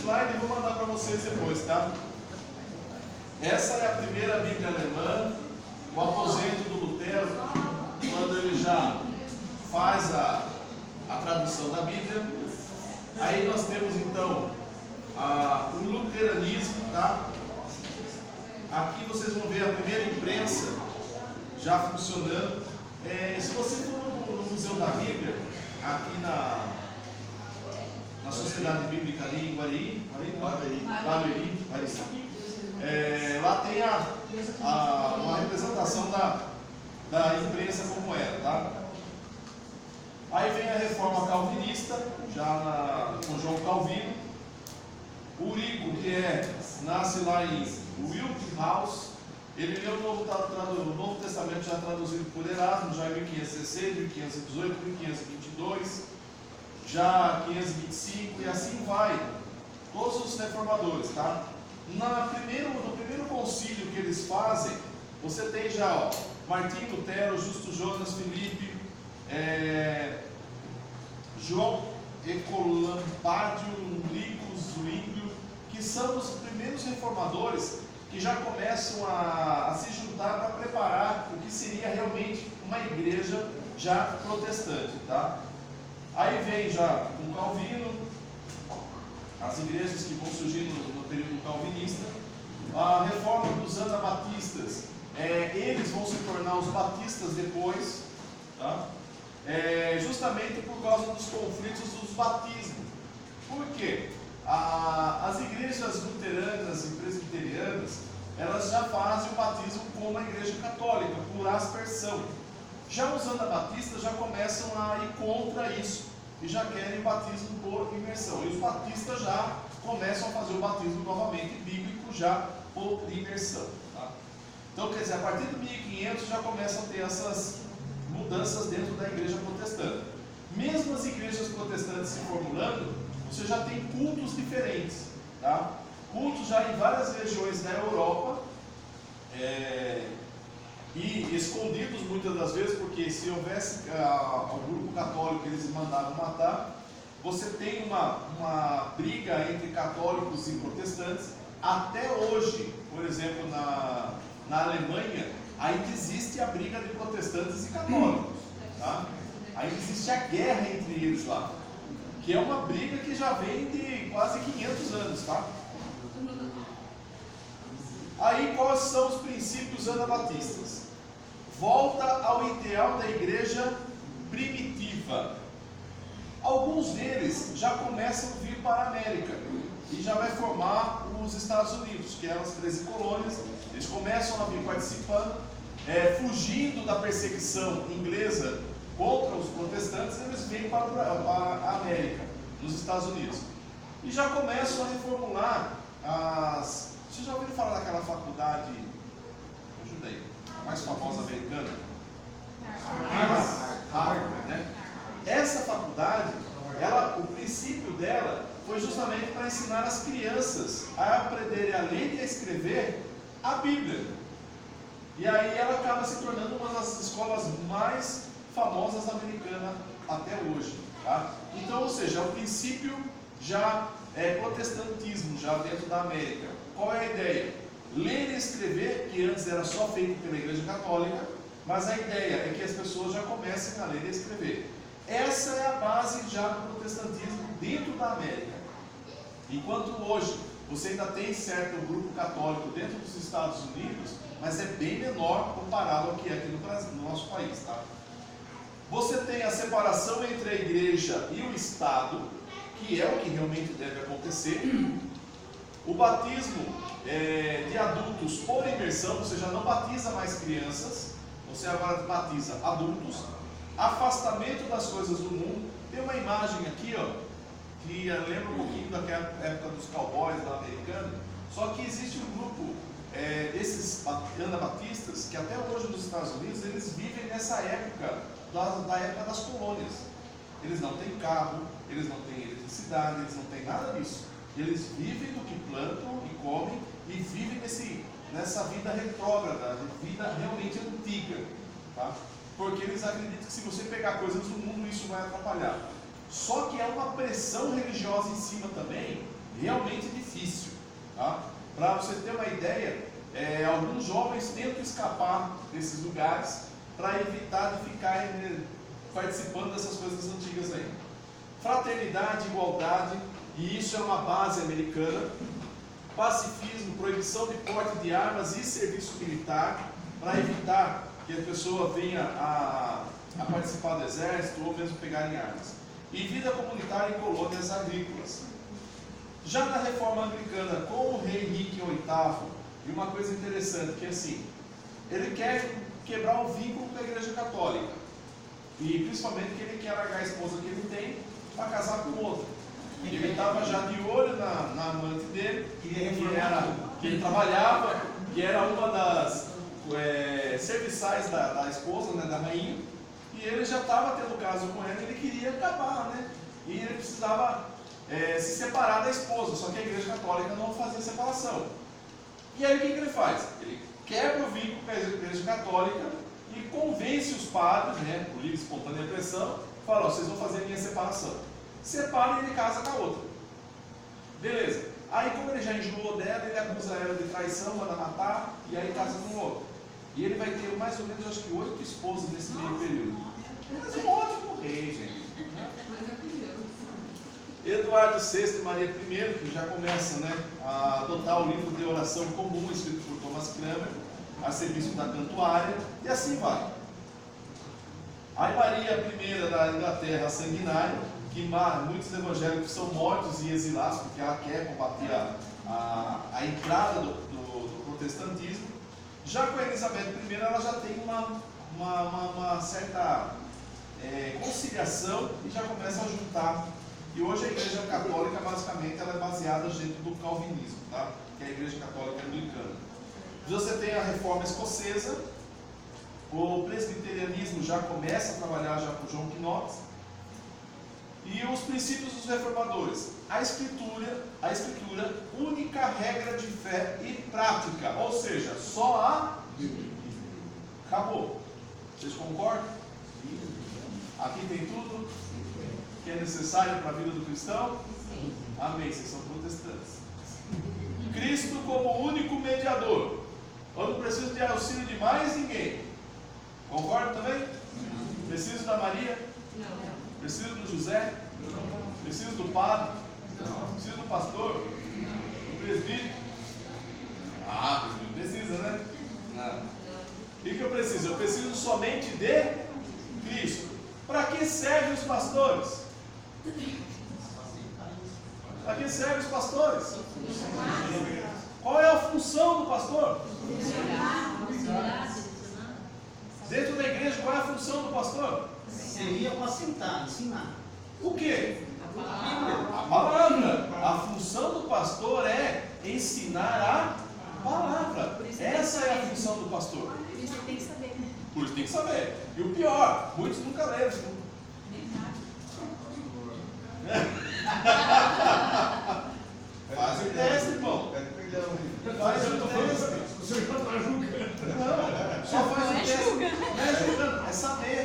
slide e vou mandar para vocês depois, tá? Essa é a primeira Bíblia alemã, o aposento do Lutero, quando ele já faz a tradução da Bíblia. Aí nós temos então o luteranismo, tá? Aqui vocês vão ver a primeira imprensa já funcionando. Se você for no Museu da Bíblia, aqui na Sociedade Bíblica ali em Barueri, lá tem uma representação da imprensa como era, tá? Aí vem a reforma calvinista, já com João Calvino. O Urigo, que nasce lá em Wilthaus, ele leu o Novo Testamento já traduzido por Erasmo, já em 1516, 1518, 1522, já 525 e assim vai. Todos os reformadores, tá? No primeiro concílio que eles fazem, você tem já Martim Lutero, Justo Jonas, Filipe, João Ecolampádio, Licos, Zwinglio, que são os primeiros reformadores que já começam a se juntar para preparar o que seria realmente uma igreja já protestante, tá? Aí vem já com Calvino, as igrejas que vão surgir no período calvinista, a reforma dos anabatistas, eles vão se tornar os batistas depois, tá? Justamente por causa dos conflitos dos batismos. Por quê? As igrejas luteranas e presbiterianas, elas já fazem o batismo como a igreja católica, por aspersão. Já os anabatistas já começam a ir contra isso e já querem o batismo por imersão. E os batistas já começam a fazer o batismo novamente bíblico já por imersão, tá? Então, quer dizer, a partir de 1500 já começam a ter essas mudanças dentro da igreja protestante. Mesmo as igrejas protestantes se formulando, você já tem cultos diferentes, tá? Cultos já em várias regiões da Europa, e escondidos muitas das vezes, porque se houvesse o grupo católico que eles mandavam matar, você tem uma briga entre católicos e protestantes. Até hoje, por exemplo, na Alemanha, ainda existe a briga de protestantes e católicos, tá? Ainda existe a guerra entre eles lá, que é uma briga que já vem de quase 500 anos, tá? Aí, quais são os princípios anabatistas? Volta ao ideal da igreja primitiva. Alguns deles já começam a vir para a América e já vai formar os Estados Unidos, que eram as 13 colônias. Eles começam a vir participando, fugindo da perseguição inglesa contra os protestantes. Eles vêm para a América, nos Estados Unidos, e já começam a reformular Vocês já ouviram falar daquela faculdade, ajuda aí, a mais famosa americana? Harvard, né? Essa faculdade, o princípio dela foi justamente para ensinar as crianças a aprenderem a ler e a escrever a Bíblia. E aí ela acaba se tornando uma das escolas mais famosas americanas até hoje, tá? Então, ou seja, o princípio já é protestantismo, já dentro da América. Qual é a ideia? Ler e escrever, que antes era só feito pela Igreja Católica, mas a ideia é que as pessoas já comecem a ler e escrever. Essa é a base já do protestantismo dentro da América. Enquanto hoje você ainda tem certo grupo católico dentro dos Estados Unidos, mas é bem menor comparado ao que é aqui no Brasil, no nosso país, tá? Você tem a separação entre a igreja e o Estado, que é o que realmente deve acontecer. O batismo de adultos por imersão, você já não batiza mais crianças, você agora batiza adultos. Afastamento das coisas do mundo. Tem uma imagem aqui, que lembra um pouquinho daquela época dos cowboys lá americanos, só que existe um grupo desses anabatistas que até hoje nos Estados Unidos eles vivem nessa época, da época das colônias. Eles não têm carro, eles não têm eletricidade, eles não têm nada disso. Eles vivem do que plantam e comem e vivem nessa vida retrógrada, vida realmente antiga, tá? Porque eles acreditam que se você pegar coisas do mundo, isso vai atrapalhar. Só que há uma pressão religiosa em cima também, realmente difícil. Tá? Para você ter uma ideia, alguns jovens tentam escapar desses lugares para evitar de ficar participando dessas coisas antigas aí. Fraternidade, igualdade, e isso é uma base americana. Pacifismo, proibição de porte de armas e serviço militar, para evitar que a pessoa venha a participar do exército ou mesmo pegar em armas. E vida comunitária em colônias agrícolas. Já na reforma anglicana, com o rei Henrique VIII, e uma coisa interessante, que é assim, ele quer quebrar o vínculo com a igreja católica, e principalmente que ele quer largar a esposa que ele tem para casar com outra. Ele estava já de olho na amante dele, que ele trabalhava, que era uma das serviçais da esposa, né, da rainha, e ele já estava tendo caso com ela, ele queria acabar, né? E ele precisava se separar da esposa, só que a igreja católica não fazia separação. E aí o que ele faz? Ele quebra o vínculo com a igreja católica e convence os padres, né, por livre e espontânea pressão, fala, vocês vão fazer a minha separação. Separa e ele casa com a outra. Beleza. Aí como ele já enjoou dela, ele acusa ela de traição, manda matar, e aí casa com o outro. E ele vai ter mais ou menos, acho que 8 esposas nesse meio período. Mas um ótimo rei, gente. Eduardo VI e Maria I, que já começam, né, a adotar o livro de oração comum, escrito por Thomas Cranmer, arcebispo da Cantuária, e assim vai. Aí Maria I da Inglaterra, sanguinária, que muitos evangélicos são mortos e exilados, porque ela quer combater a entrada do protestantismo. Já com a Elizabeth I, ela já tem uma certa conciliação e já começa a juntar. E hoje a Igreja Católica, basicamente, ela é baseada dentro do calvinismo, tá? Que é a Igreja Católica Anglicana. Você tem a Reforma Escocesa, o presbiterianismo já começa a trabalhar já por John Knox, e os princípios dos reformadores. A escritura, única regra de fé e prática, ou seja, só a Bíblia. Acabou. Vocês concordam? Aqui tem tudo que é necessário para a vida do cristão? Sim. Amém, vocês são protestantes. Cristo como único mediador. Eu não preciso de auxílio de mais ninguém. Concorda também? Não. Preciso da Maria? Não. Preciso do José? Não. Preciso do padre? Não. Preciso do pastor? Não. Do presbítero? Presbítero precisa, né? Não. O que eu preciso? Eu preciso somente de Cristo. Para que servem os pastores? Para que servem os pastores? Qual é a função do pastor? Dentro da igreja, qual é a função do pastor? Seria apacentar, ensinar. O quê? A palavra. A função do pastor é ensinar a palavra. Essa é a função do pastor. Por isso tem que saber, né? Por isso tem que saber. E o pior, muitos nunca leram. Faz o teste, irmão. Faz o teste. O senhor já está julgando. Não, só faz o teste. Não é julgando, é saber.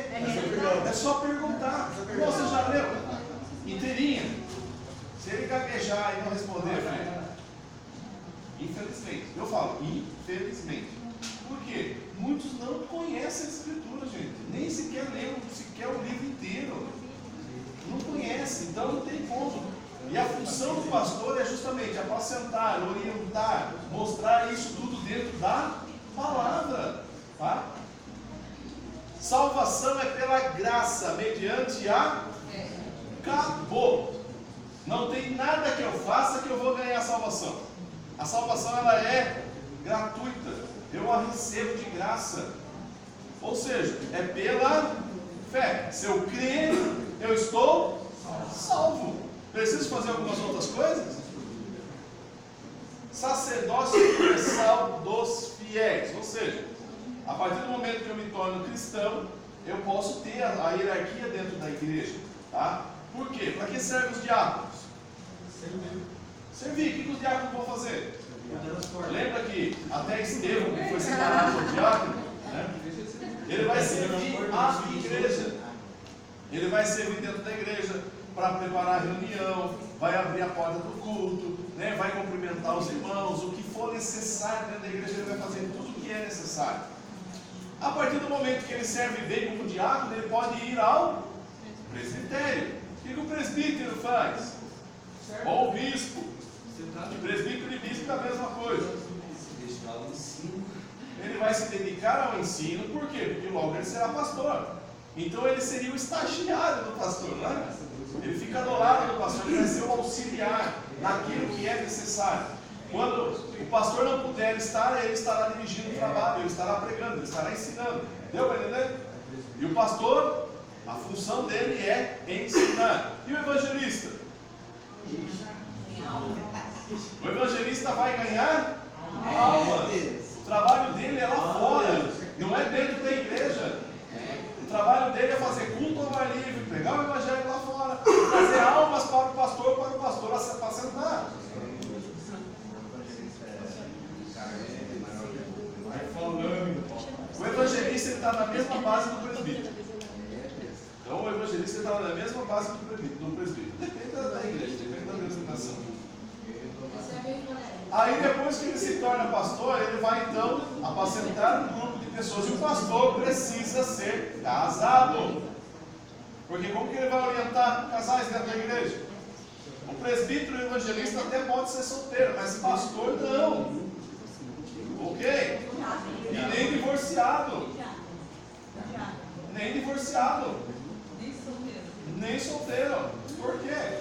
É só perguntar. Você já leu? Inteirinha. Se ele gaguejar e não responder, filho, infelizmente. Eu falo, infelizmente. Por quê? Muitos não conhecem a escritura, gente. Nem sequer leram o livro inteiro. Não conhece, então não tem como. E a função do pastor é justamente apacentar, orientar, mostrar isso tudo dentro da palavra. Tá? Salvação é pela graça, mediante a... Acabou. Não tem nada que eu faça que eu vou ganhar a salvação. A salvação ela é gratuita. Eu a recebo de graça. Ou seja, é pela fé. Se eu crer, eu estou salvo. Preciso fazer algumas outras coisas? Sacerdócio universal dos fiéis. Ou seja, a partir do momento que eu me torno cristão, eu posso ter a hierarquia dentro da igreja. Tá? Por quê? Para que servem os diáconos? Servir. O que os diáconos vão fazer? Lembra que até Estevão, que foi separado do diácono, né? Ele vai servir a igreja. Ele vai servir dentro da igreja para preparar a reunião, vai abrir a porta do culto, né, vai cumprimentar os irmãos, o que for necessário dentro da igreja, ele vai fazer tudo o que é necessário. A partir do momento que ele serve bem como diácono, ele pode ir ao presbitério. O que o presbítero faz? Ou o bispo. O presbítero e bispo é a mesma coisa. Ele vai se dedicar ao ensino, por quê? Porque logo ele será pastor. Então ele seria o estagiário do pastor, não é? Ele fica do lado do pastor, ele vai ser o auxiliar naquilo que é necessário. Quando o pastor não puder estar, ele estará dirigindo o trabalho, ele estará pregando, ele estará ensinando. Deu para entender? E o pastor, a função dele é ensinar. E o evangelista? O evangelista vai ganhar almas. O trabalho dele é lá fora, não é dentro da igreja. O trabalho dele é fazer culto ao ar livre, pregar o evangelho lá fora, trazer almas para o pastor apacentar. O evangelista está na mesma base do presbítero. Então o evangelista está na mesma base do presbítero. Depende da igreja, depende da denominação. Aí depois que ele se torna pastor, ele vai então apacentar um grupo de pessoas. E o pastor precisa ser casado. Porque como que ele vai orientar casais dentro da igreja? O presbítero e o evangelista até pode ser solteiro, mas pastor não. Ok? E nem divorciado. Nem divorciado. Nem solteiro. Por quê?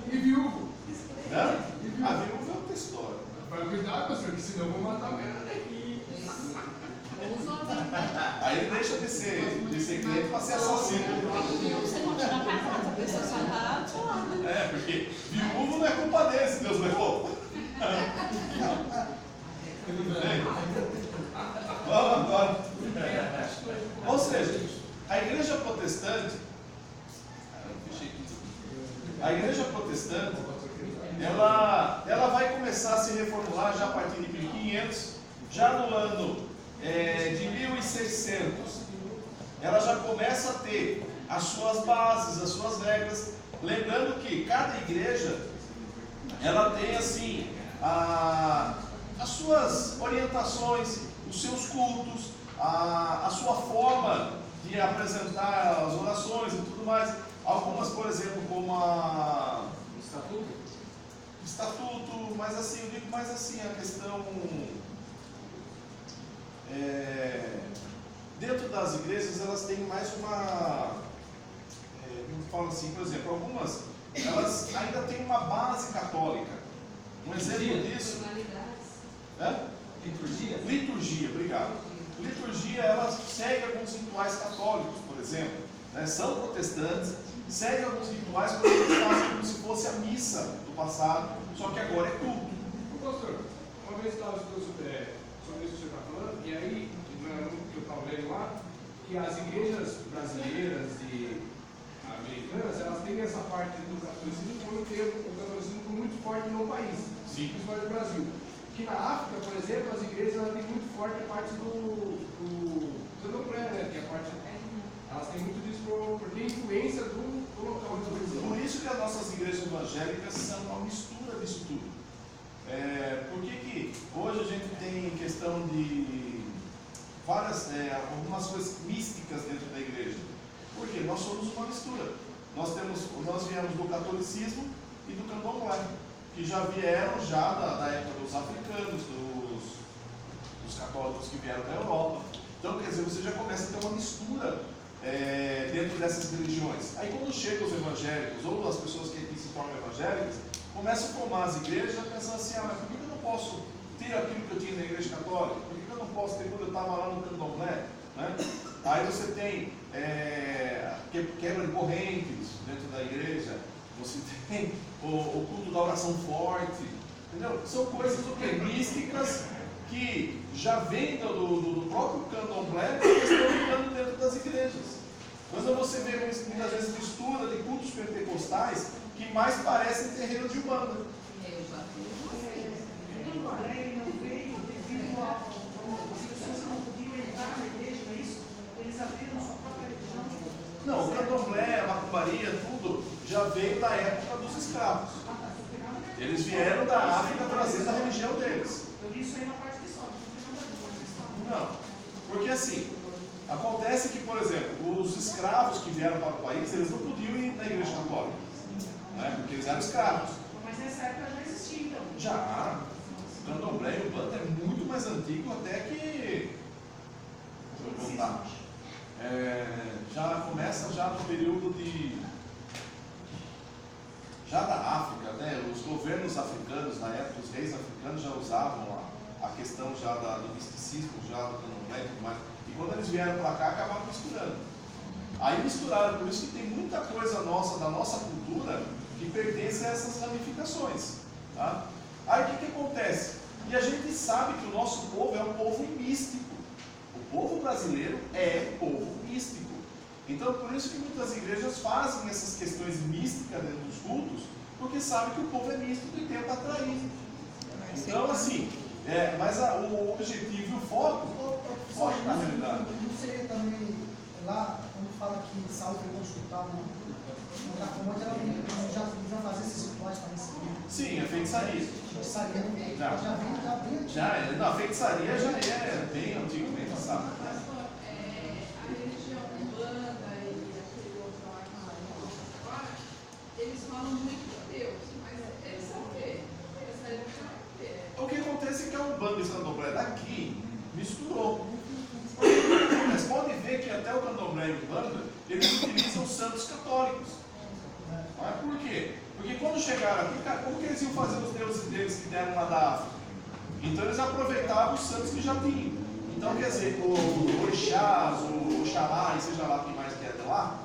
E viúvo. Né? A viúva é outra história. Vai cuidar, pastor, que senão eu vou matar a ela daqui. Aí ele deixa de ser cliente para ser assassino. Você continua casado, a pessoa só está atuando. É, porque viúvo não é culpa dele se Deus levou. Vamos agora. Ou seja, a igreja protestante, ela vai começar a se reformular já a partir de 1500, já no ano de 1600. Ela já começa a ter as suas bases, as suas regras. Lembrando que cada igreja, ela tem assim, as suas orientações, os seus cultos, a sua forma de apresentar as orações e tudo mais. Algumas, por exemplo, como estatuto, mas assim, eu digo mais assim, a questão dentro das igrejas, elas têm mais uma, como falo assim, por exemplo, algumas, elas ainda têm uma base católica. Um exemplo disso... Liturgia, obrigado. Liturgia, ela segue alguns rituais católicos, por exemplo, né? São protestantes, segue alguns rituais que eles fazem como se fosse a missa do passado, só que agora é culto. Pastor, uma vez eu estava estudando sobre isso que você está falando, e aí, que eu estava lendo lá, que as igrejas brasileiras e americanas, elas têm essa parte do catolicismo, como tem o catolicismo muito forte no país, principalmente no Brasil. Que na África, por exemplo, as igrejas elas têm muito forte a parte do candomblé, né? Que é a parte, elas têm muito disso por ter influência do local onde eles Por isso que as nossas igrejas evangélicas são uma mistura disso tudo. Por que hoje a gente tem questão de algumas coisas místicas dentro da igreja? Porque nós somos uma mistura. Nós viemos do catolicismo e do candomblé, que já vieram da época dos africanos, dos católicos que vieram da Europa. Então, quer dizer, você já começa a ter uma mistura dentro dessas religiões. Aí quando chegam os evangélicos, ou as pessoas que aqui se tornam evangélicas, começam a formar as igrejas pensando assim, mas por que eu não posso ter aquilo que eu tinha na igreja católica? Por que eu não posso ter quando eu estava lá no candomblé? Né? Aí você tem quebra de correntes dentro da igreja, você tem o culto da oração forte, entendeu? São coisas místicas que já vêm do próprio candomblé e estão ficando dentro das igrejas. Quando você vê muitas vezes mistura de cultos pentecostais que mais parecem terreiro de Umbanda. Não, o candomblé, a macumbaria, tudo já veio da época dos escravos. Eles vieram da África trazendo a religião deles. Eu vi isso aí na parte de história, não tem nada a ver com a história. Não, porque assim, acontece que, por exemplo, os escravos que vieram para o país, eles não podiam ir na igreja católica, né? Porque eles eram escravos. Mas nessa época já existia, então. Já, o candomblé e o banda é muito mais antigo até que... Deixa eu voltar. Já começa já no período já da África, né? Os governos africanos, na época, os reis africanos já usavam a questão já do misticismo, já do candomblé e tudo mais. E quando eles vieram para cá, acabaram misturando. Aí misturaram, por isso que tem muita coisa nossa, da nossa cultura, que pertence a essas ramificações. Tá? Aí o que acontece? E a gente sabe que o nosso povo é um povo místico. O povo brasileiro é povo místico. Então, por isso que muitas igrejas fazem essas questões místicas dentro dos cultos, porque sabem que o povo é místico e tenta atrair. Então, assim, mas o objetivo e o foco foge na realidade. Não seria também lá, quando fala que Saulo pegou o hospital, como já fazia esses rituais para receber? Sim, é feitiçaria. Feitiçaria Já. já vem. Já é, não, a feitiçaria já é bem antigamente, sabe? A religião umbanda e aquele outro lá que agora, eles falam muito de Deus, mas eles são o quê? Essa religião é o quê? O que acontece é que a Umbanda e o Candomblé daqui misturou. Mas pode ver que até o Candomblé e o Umbanda, eles utilizam santos católicos. Mas por quê? Porque quando chegaram aqui, como que eles iam fazer os deuses deles que deram lá da África? Então eles aproveitavam os santos que já tinham. Então quer dizer, o Orixás, o Oxalá, e seja lá quem mais quer de lá,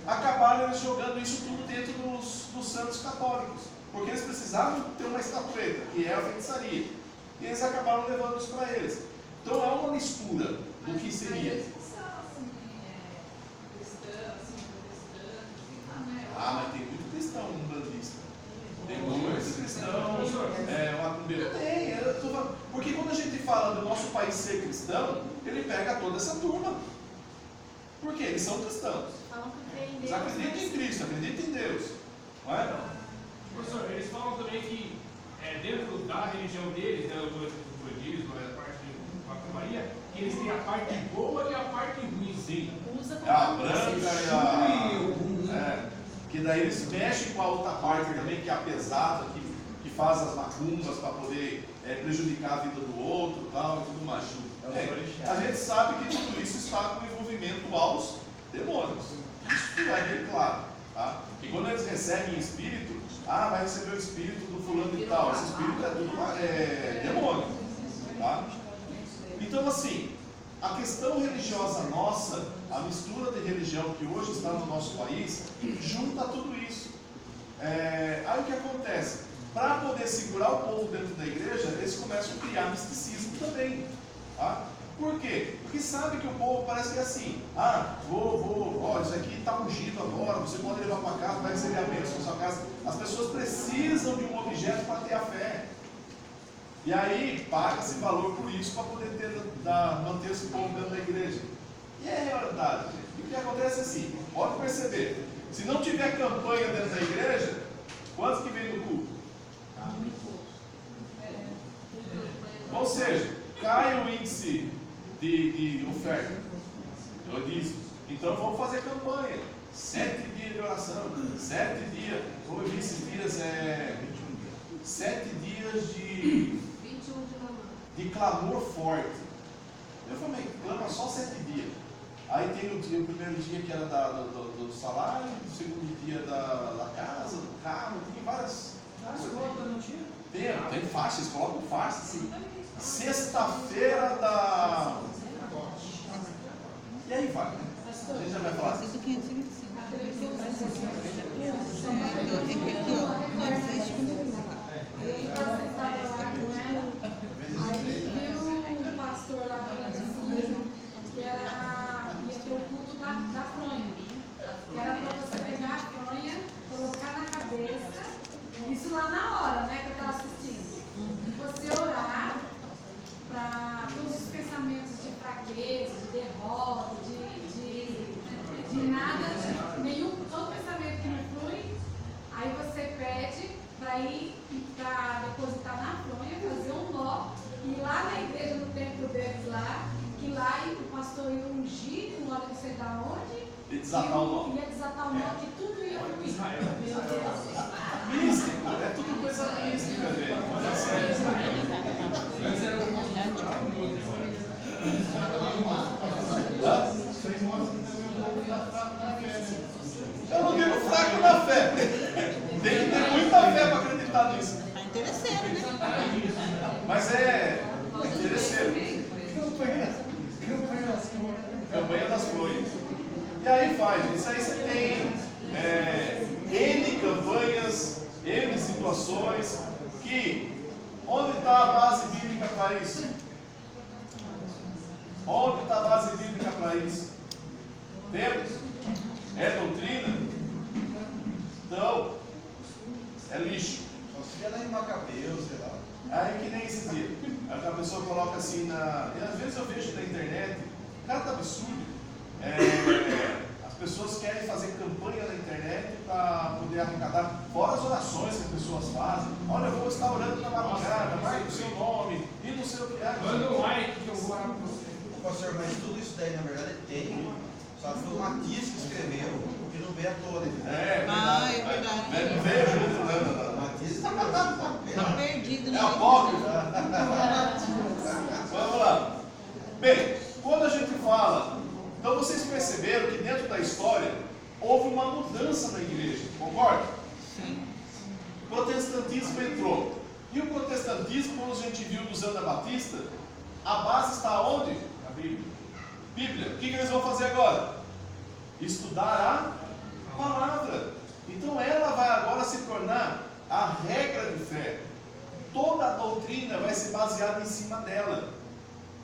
acabaram eles jogando isso tudo dentro dos santos católicos. Porque eles precisavam ter uma estatueta, que é a feitiçaria. E eles acabaram levando isso para eles. Então é uma mistura do que seria. Eles são assim, cristãos, protestantes, né? Mas tem muito cristão umbandista. Tem muito cristão, macumbeiro. Porque quando a gente fala do nosso país ser cristão, ele pega toda essa turma. Por quê? Eles são cristãos. Falam que tem Eles Deus, acreditam em Cristo, acreditam em Deus. Não é? Professor, eles falam também que dentro da religião deles, né, do budismo, a parte de macumbaria, que eles têm a parte boa e a parte ruim. Sim. usa É a como branca e a... que daí eles mexem com a outra parte também, que é a pesada, que faz as macumbas para poder prejudicar a vida do outro tal, e tudo mais. A gente sabe que tudo isso está com envolvimento aos demônios. Isso fica bem claro. Tá? E quando eles recebem espírito, vai receber o espírito do fulano e tal. Esse espírito é tudo demônio. Tá? Então, assim, a questão religiosa nossa, a mistura de religião que hoje está no nosso país, junta tudo isso. Aí o que acontece? Para poder segurar o povo dentro da igreja, eles começam a criar misticismo também. Tá? Por quê? Porque sabe que o povo parece que é assim, isso aqui está ungido agora, você pode levar para casa, vai receber a bênção na sua casa. As pessoas precisam de um objeto para ter a fé. E aí paga-se valor por isso para poder manter esse povo dentro da igreja. E é a realidade, gente. E o que acontece é assim, pode perceber, se não tiver campanha dentro da igreja, quantos que vem no culto? Ou seja, cai o índice de oferta. Eu disse, então vamos fazer campanha. 7 dias de oração, 7 dias, como eu vi esses dias, 7 dias de 21 de clamor forte. Eu falei, clama só 7 dias. Aí tem o primeiro dia que era do salário, o segundo dia da casa, do carro, tem várias. Tem faixa, eles colocam faixa assim. Sexta-feira da. E aí vai, né? A gente já vai falar assim. Um pastor lá que ia ter o culto da fronha, que era para você pegar a fronha, colocar na cabeça, isso lá na hora, né, que eu estava assistindo, e você orar para todos os pensamentos de fraqueza, de derrota, de nada desatar o nó. Ia desatar o nó que tudo ia ruir. Israel. Meu Deus. Místico, é tudo coisa mística, gente. Olha só. Antes era um Eu não digo fraco na fé. Tem que ter muita fé para acreditar nisso. Tá interesseiro, né? Mas é interesseiro. Campanha das flores. E aí faz, isso aí você tem N campanhas, N situações que. Onde está a base bíblica para isso? Onde está a base bíblica para isso? Temos? É doutrina? Então, é lixo. Só se vier lá em Macabeu, sei lá. Aí que nem esse dia. Aí a pessoa coloca assim na. E às vezes eu vejo na internet, cara, tá absurdo. As pessoas querem fazer campanha na internet para poder arrecadar, fora as orações que as pessoas fazem. Olha, eu vou estar orando na madrugada, marque o seu nome, e não sei o que. Manda um like que eu vou orar por você. Pastor, mas tudo isso daí na verdade tem. Só que foi o Matias que escreveu, porque não veio à toa, né? Ah, é verdade. Não veio junto, O Matias escreveu. Tá perdido, né? É apócrifo. Vamos lá. Bem, quando a gente fala, então vocês perceberam que dentro da história houve uma mudança na igreja, concorda? Sim. O protestantismo entrou. E o protestantismo, como a gente viu dos Anabatistas, a base está onde? Na Bíblia. Bíblia. O que eles vão fazer agora? Estudar a palavra. Então ela vai agora se tornar a regra de fé. Toda a doutrina vai ser baseada em cima dela.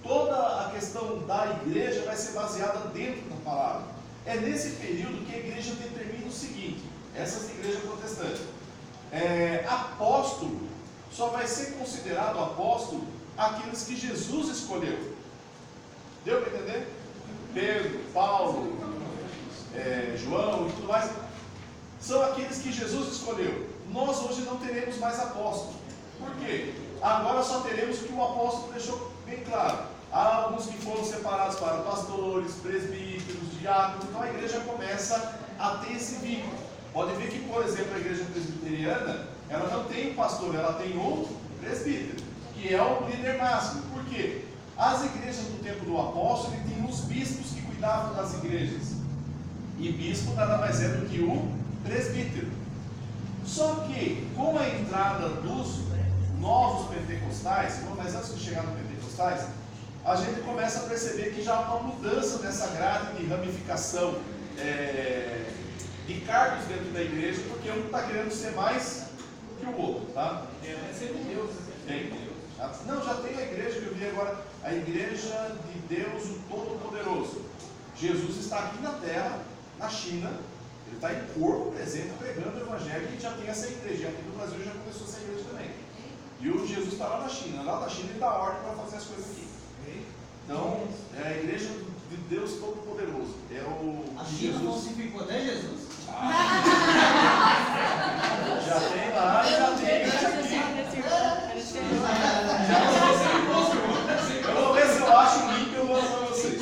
Toda a questão da igreja vai ser baseada dentro da palavra. É nesse período que a igreja determina o seguinte, essas igrejas protestantes. Apóstolo só vai ser considerado apóstolo aqueles que Jesus escolheu. Deu para entender? Pedro, Paulo, João e tudo mais, são aqueles que Jesus escolheu. Nós hoje não teremos mais apóstolos. Por quê? Agora só teremos o que o apóstolo deixou bem claro. Há alguns que foram separados para pastores, presbíteros, diáconos. Então a igreja começa a ter esse vínculo. Pode ver que, por exemplo, a igreja presbiteriana, ela não tem um pastor, ela tem um presbítero, que é o líder máximo. Por quê? As igrejas do tempo do apóstolo, ele tinha os bispos que cuidavam das igrejas. E bispo nada mais é do que o presbítero. Só que, com a entrada dos novos pentecostais, mas antes de chegar no pentecostais, a gente começa a perceber que já há uma mudança nessa grade de ramificação de cargos dentro da igreja, porque um está querendo ser mais que o outro, tá? É sempre Deus. Tem. Não, já tem a igreja que eu vi agora, a igreja de Deus o Todo-Poderoso. Jesus está aqui na terra, na China, ele está em corpo presente, pregando o evangelho, e já tem essa igreja. E aqui no Brasil já começou essa igreja também. E o Jesus está lá na China. Lá na China ele dá ordem para fazer as coisas aqui. Então, é a igreja de Deus Todo-Poderoso. É o A de China Jesus. falsificou até Jesus. Já tem lá, já tem igreja aqui. Eu vou ver se eu acho o link e eu mando para vocês.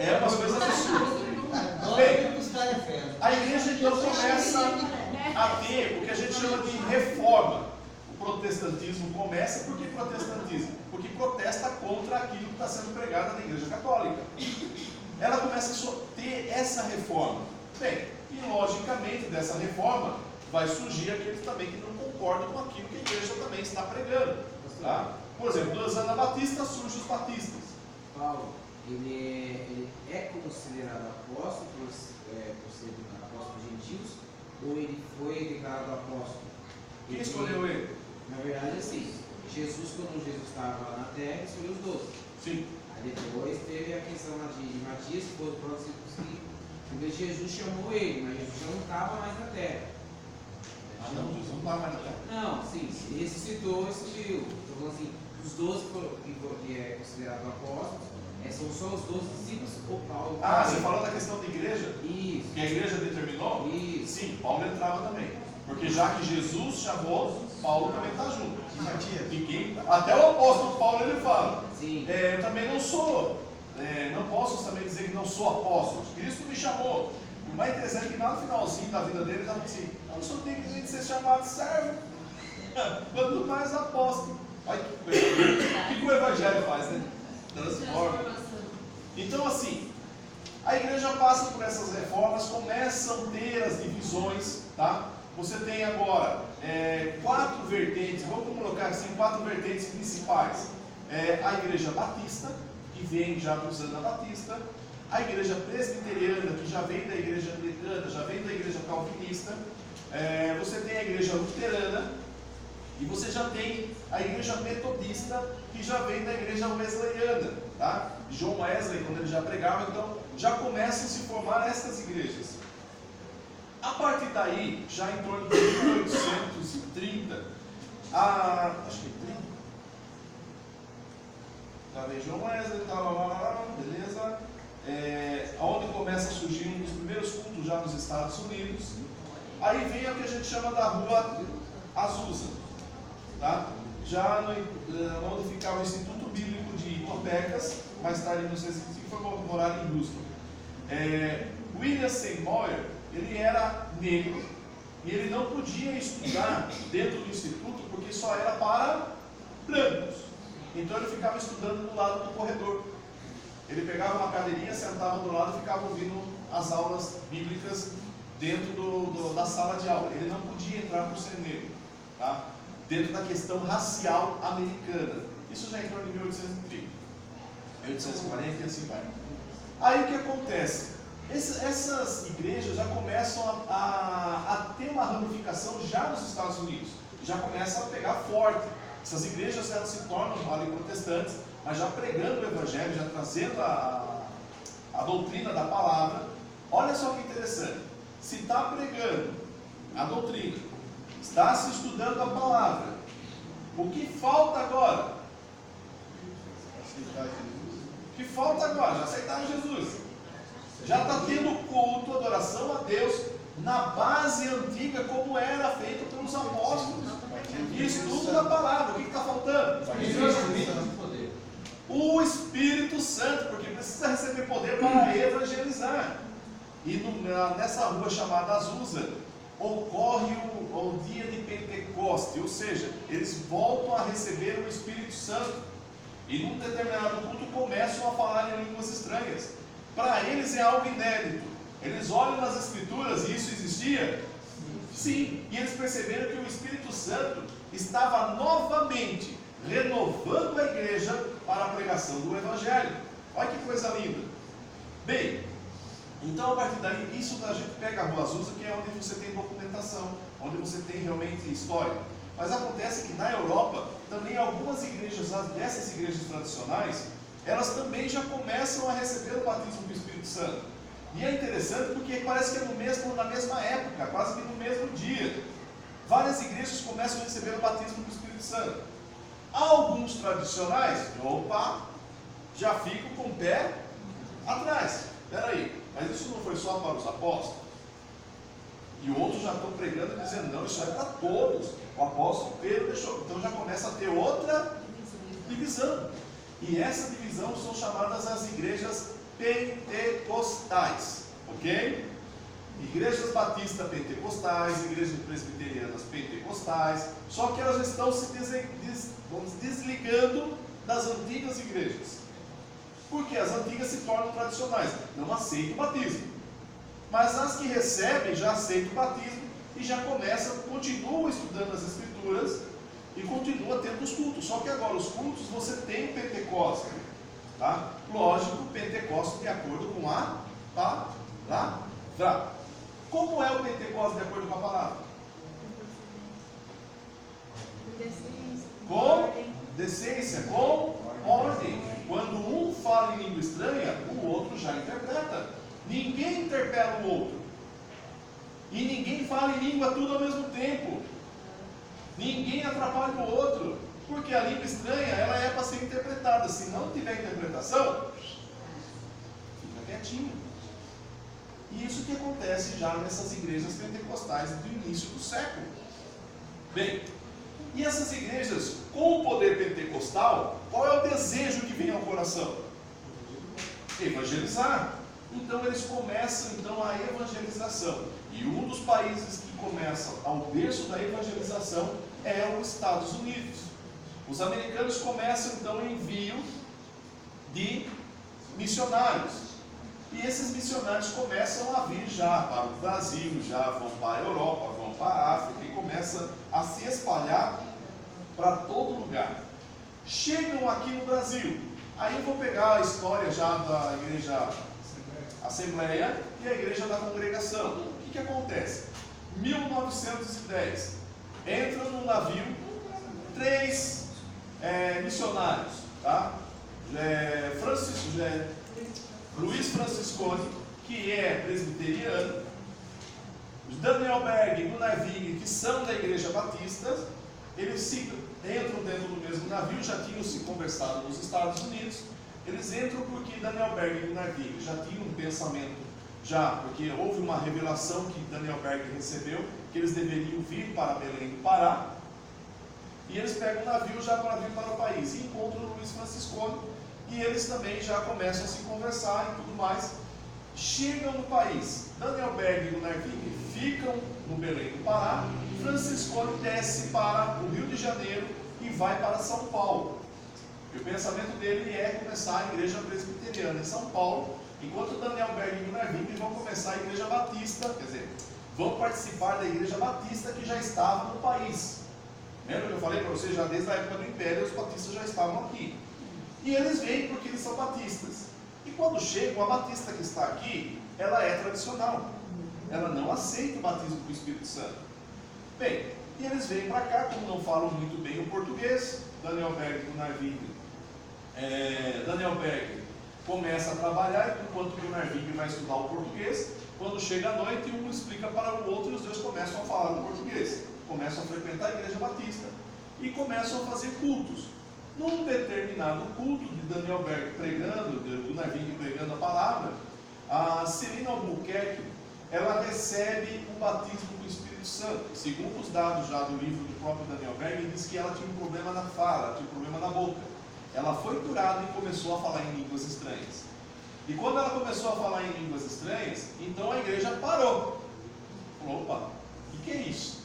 É umas coisas absurdas. Bem, a igreja então começa a ter o que a gente chama de reforma. O protestantismo começa, por que protestantismo? Porque protesta contra aquilo que está sendo pregado na igreja católica. Ela começa a ter essa reforma. Bem, e logicamente dessa reforma vai surgir aqueles também que não concordam com aquilo que a igreja também está pregando. Tá? Por exemplo, dos anabatistas surgem os batistas. Paulo, ele é considerado apóstolo por ser apóstolo dos gentios, ou ele foi declarado apóstolo? Quem escolheu ele? Na verdade, assim, Jesus, quando Jesus estava lá na terra, escolheu os 12. Sim. Aí depois teve a questão lá de Matias, que foi o próximo porque Jesus chamou ele, mas Jesus já não estava mais na terra. Ah, não, Jesus não estava mais na terra. Não, sim, ele ressuscitou e subiu. Então, falando assim, os 12 que é considerado apóstolos, são só os 12 discípulos ou Paulo. Ah, você falou da questão da igreja? Isso. Que a igreja determinou? Isso. Sim, Paulo entrava também. Porque já que Jesus chamou, Paulo também está junto. E Matias? Até o apóstolo Paulo ele fala. Sim. Eu também não sou não posso também dizer que não sou apóstolo. Cristo me chamou. O mais interessante é que lá no finalzinho da vida dele, ele estava assim: eu não sou digno de ser chamado servo, quanto mais apóstolo. Olha que coisa. O que o Evangelho faz, né? Transforma. Então, assim, a igreja passa por essas reformas, começam a ter as divisões, tá? Você tem agora 4 vertentes, vamos colocar assim, 4 vertentes principais. A igreja batista, que vem já dos anabatistas, a igreja presbiteriana, que já vem da igreja anglicana, já vem da igreja calvinista, você tem a igreja luterana, e você já tem a igreja metodista, que já vem da igreja wesleyana, tá? John Wesley, quando ele já pregava, então já começam a se formar essas igrejas. A partir daí, já em torno de 1830, acho que 30, tá bem, John Wesley, beleza? Onde começa a surgir um dos primeiros cultos já nos Estados Unidos. Aí vem o que a gente chama da Rua Azusa, tá? Já onde ficava o Instituto Bíblico de Topecas, mais tarde em 1965 foi morar em Houston. William Seymour, ele era negro e ele não podia estudar dentro do instituto porque só era para brancos. Então ele ficava estudando do lado do corredor. Ele pegava uma cadeirinha, sentava do lado e ficava ouvindo as aulas bíblicas dentro da sala de aula. Ele não podia entrar por ser negro, tá? Dentro da questão racial americana. Isso já entrou em 1830, 1840 e assim vai. Aí o que acontece? Essas igrejas já começam a ter uma ramificação já nos Estados Unidos, já começam a pegar forte. Essas igrejas elas se tornam protestantes, mas já pregando o Evangelho, já trazendo a doutrina da palavra. Olha só que interessante, se está pregando a doutrina, está se estudando a palavra, o que falta agora? O que falta agora? Já aceitaram Jesus. Já está tendo culto, adoração a Deus, na base antiga, como era feito pelos apóstolos. E estudo da palavra. O que está faltando? O Espírito Santo, porque precisa receber poder para evangelizar. E nessa rua chamada Azusa, ocorre o dia de Pentecoste, ou seja, eles voltam a receber o Espírito Santo. E num determinado culto começam a falar em línguas estranhas. Para eles é algo inédito. Eles olham nas Escrituras e isso existia? Sim. E eles perceberam que o Espírito Santo estava novamente renovando a igreja para a pregação do Evangelho. Olha que coisa linda. Bem, então a partir daí, isso a gente pega a Rua Azusa, que é onde você tem documentação, onde você tem realmente história. Mas acontece que na Europa, também algumas igrejas, dessas igrejas tradicionais, elas também já começam a receber o batismo do Espírito Santo. E é interessante porque parece que é na mesma época, quase que no mesmo dia. Várias igrejas começam a receber o batismo do Espírito Santo. Alguns tradicionais, já ficam com o pé atrás. Espera aí, mas isso não foi só para os apóstolos? E outros já estão pregando e dizendo, não, isso é para todos. O apóstolo Pedro deixou. Então já começa a ter outra divisão. E essa divisão são chamadas as igrejas pentecostais, ok? Igrejas batistas pentecostais, igrejas presbiterianas pentecostais, só que elas estão se desligando das antigas igrejas. Porque as antigas se tornam tradicionais, não aceitam o batismo. Mas as que recebem já aceitam o batismo e já continuam estudando as Escrituras e continua tendo os cultos. Só que agora os cultos você tem o Pentecostes, tá? Lógico, Pentecostes de acordo com a palavra. Como é o Pentecostes de acordo com a palavra? Com decência, com ordem. Quando um fala em língua estranha, o outro já interpreta. Ninguém interpela o outro. E ninguém fala em língua tudo ao mesmo tempo. Ninguém atrapalha o outro, porque a língua estranha ela é para ser interpretada. Se não tiver interpretação, fica quietinho. E isso que acontece já nessas igrejas pentecostais do início do século. Bem, e essas igrejas com o poder pentecostal, qual é o desejo que vem ao coração? evangelizar. Então eles começam então a evangelização. E um dos países que começa ao berço da evangelização é os Estados Unidos. Os americanos começam então o envio de missionários. E esses missionários começam a vir já para o Brasil, já vão para a Europa, vão para a África e começam a se espalhar para todo lugar. Chegam aqui no Brasil. Aí eu vou pegar a história já da igreja Assembleia e a igreja da Congregação. O que acontece? 1910, entram no navio 3 missionários, tá? Luiz Franciscone, que é presbiteriano, Daniel Berg e Gunnar Wigg, que são da igreja batista. Eles entram dentro do mesmo navio, já tinham se conversado nos Estados Unidos. Eles entram porque Daniel Berg e Gunnar Wigg já tinham um pensamento, porque houve uma revelação que Daniel Berg recebeu, que eles deveriam vir para Belém do Pará. E eles pegam o navio já para vir para o país e encontram o Luiz Franciscone, e eles também já começam a se conversar e tudo mais. Chegam no país, Daniel Berg e Gunnar Wigg ficam no Belém do Pará, Franciscone desce para o Rio de Janeiro e vai para São Paulo. E o pensamento dele é começar a igreja presbiteriana em São Paulo, enquanto Daniel Berg e Gunnar Wigg vão começar a igreja batista, quer dizer, vão participar da igreja batista que já estava no país. Lembra que eu falei para vocês, já desde a época do Império, os batistas já estavam aqui. E eles vêm porque eles são batistas. E quando chegam, a batista que está aqui, ela é tradicional. Ela não aceita o batismo com o Espírito Santo. Bem, e eles vêm para cá, como não falam muito bem o português, Daniel Berg e Gunnar Wigg. Daniel Berg começa a trabalhar, enquanto Gunnar Wigg vai estudar o português. Quando chega a noite, um explica para o outro e os dois começam a falar o português. Começam a frequentar a igreja batista e começam a fazer cultos. Num determinado culto de Daniel Berg pregando, de Gunnar Wigg pregando a palavra, a Celina Albuquerque, ela recebe o batismo do Espírito Santo. Segundo os dados já do livro do próprio Daniel Berg, ele diz que ela tinha um problema na fala, ela tinha um problema na boca. Ela foi curada e começou a falar em línguas estranhas. E quando ela começou a falar em línguas estranhas, então a igreja parou. Falou, opa, o que é isso?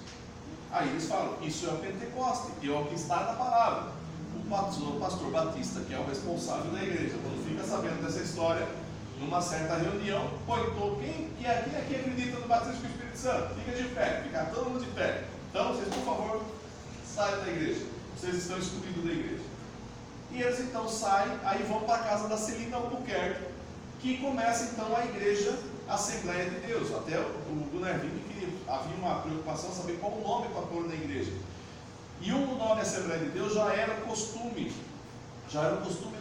Aí eles falam, isso é o Pentecoste, que é o que está na palavra. O pastor Batista, que é o responsável da igreja, quando fica sabendo dessa história, numa certa reunião, então quem aqui acredita no batismo com o Espírito Santo? Fica de pé, fica todo mundo de pé. Então vocês, por favor, saiam da igreja. Vocês estão excluídos da igreja. E eles então saem, aí vão para a casa da Celina Albuquerque, que começa então a igreja Assembleia de Deus. Até o Gunnar Wigg que havia uma preocupação em saber qual o nome para pôr na igreja. E o nome Assembleia de Deus já era costume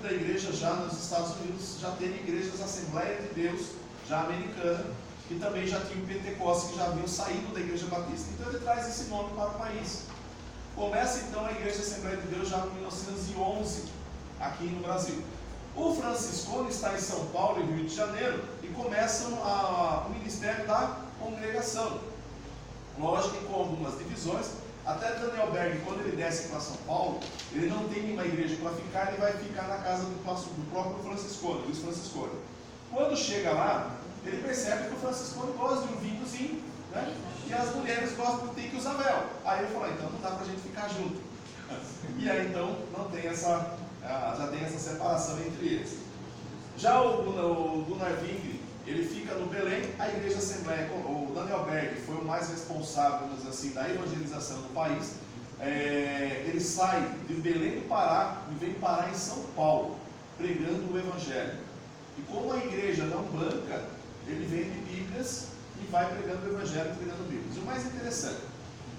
da igreja já nos Estados Unidos, já ter igrejas Assembleia de Deus, já americana, que também já tinha o Pentecostes, que já haviam saído da igreja batista. Então ele traz esse nome para o país. Começa então a igreja Assembleia de Deus já em 1911, aqui no Brasil. O Franciscone está em São Paulo e Rio de Janeiro e começam o ministério da Congregação. Lógico que com algumas divisões. Até Daniel Berg, quando ele desce para São Paulo, ele não tem nenhuma igreja para ficar, ele vai ficar na casa do próprio Franciscone, Luiz Franciscone. Quando chega lá, ele percebe que o Franciscone gosta de um vinhozinho, né? E as mulheres gostam de ter que usar véu. Aí ele falou, então não dá para a gente ficar junto. E aí então não tem já tem essa separação entre eles. Já o Gunnar Wigg, ele fica no Belém, a igreja Assembleia, o Daniel Berg foi o mais responsável, assim, da evangelização do país. Ele sai de Belém do Pará e vem parar em São Paulo, pregando o Evangelho. E como a igreja não banca, ele vende Bíblias e vai pregando o Evangelho e pregando Bíblias. E o mais interessante,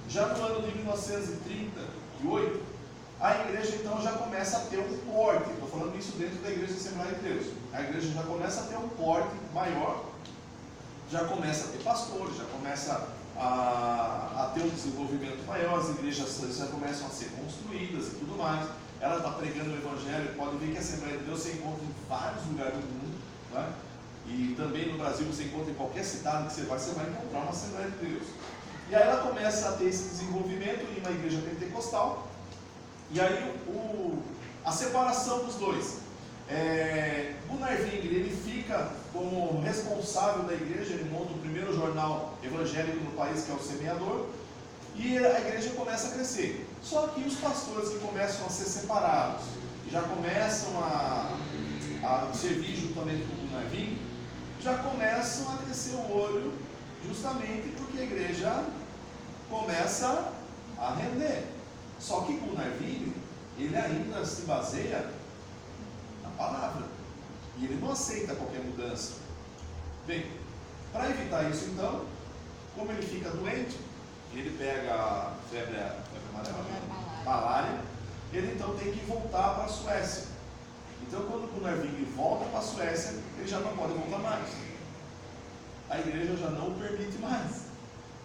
já no ano de 1938, a igreja então já começa a ter um porte. Estou falando isso dentro da igreja Assembleia de Deus. A igreja já começa a ter um porte maior, já começa a ter pastores, já começa a ter um desenvolvimento maior, as igrejas já começam a ser construídas e tudo mais. Ela está pregando o Evangelho, pode ver que a Assembleia de Deus se encontra em vários lugares do mundo, né? E também no Brasil você encontra em qualquer cidade que você vai encontrar uma Assembleia de Deus. E aí ela começa a ter esse desenvolvimento em uma igreja pentecostal. E aí a separação dos dois. Gunnar Wingre, ele fica como responsável da igreja, ele monta o primeiro jornal evangélico no país, que é o Semeador, e a igreja começa a crescer. Só que os pastores que começam a ser separados, já começam a servir juntamente com o Gunnar Wingre, já começam a crescer o olho, justamente porque a igreja começa a render. Só que Gunnar Wingre, ele ainda se baseia na palavra, e ele não aceita qualquer mudança. Bem, para evitar isso então, como ele fica doente, ele pega a febre amarela, malária, ele então tem que voltar para a Suécia. Então quando o Gunnar Wingre volta para a Suécia, ele já não pode voltar mais. A igreja já não o permite mais,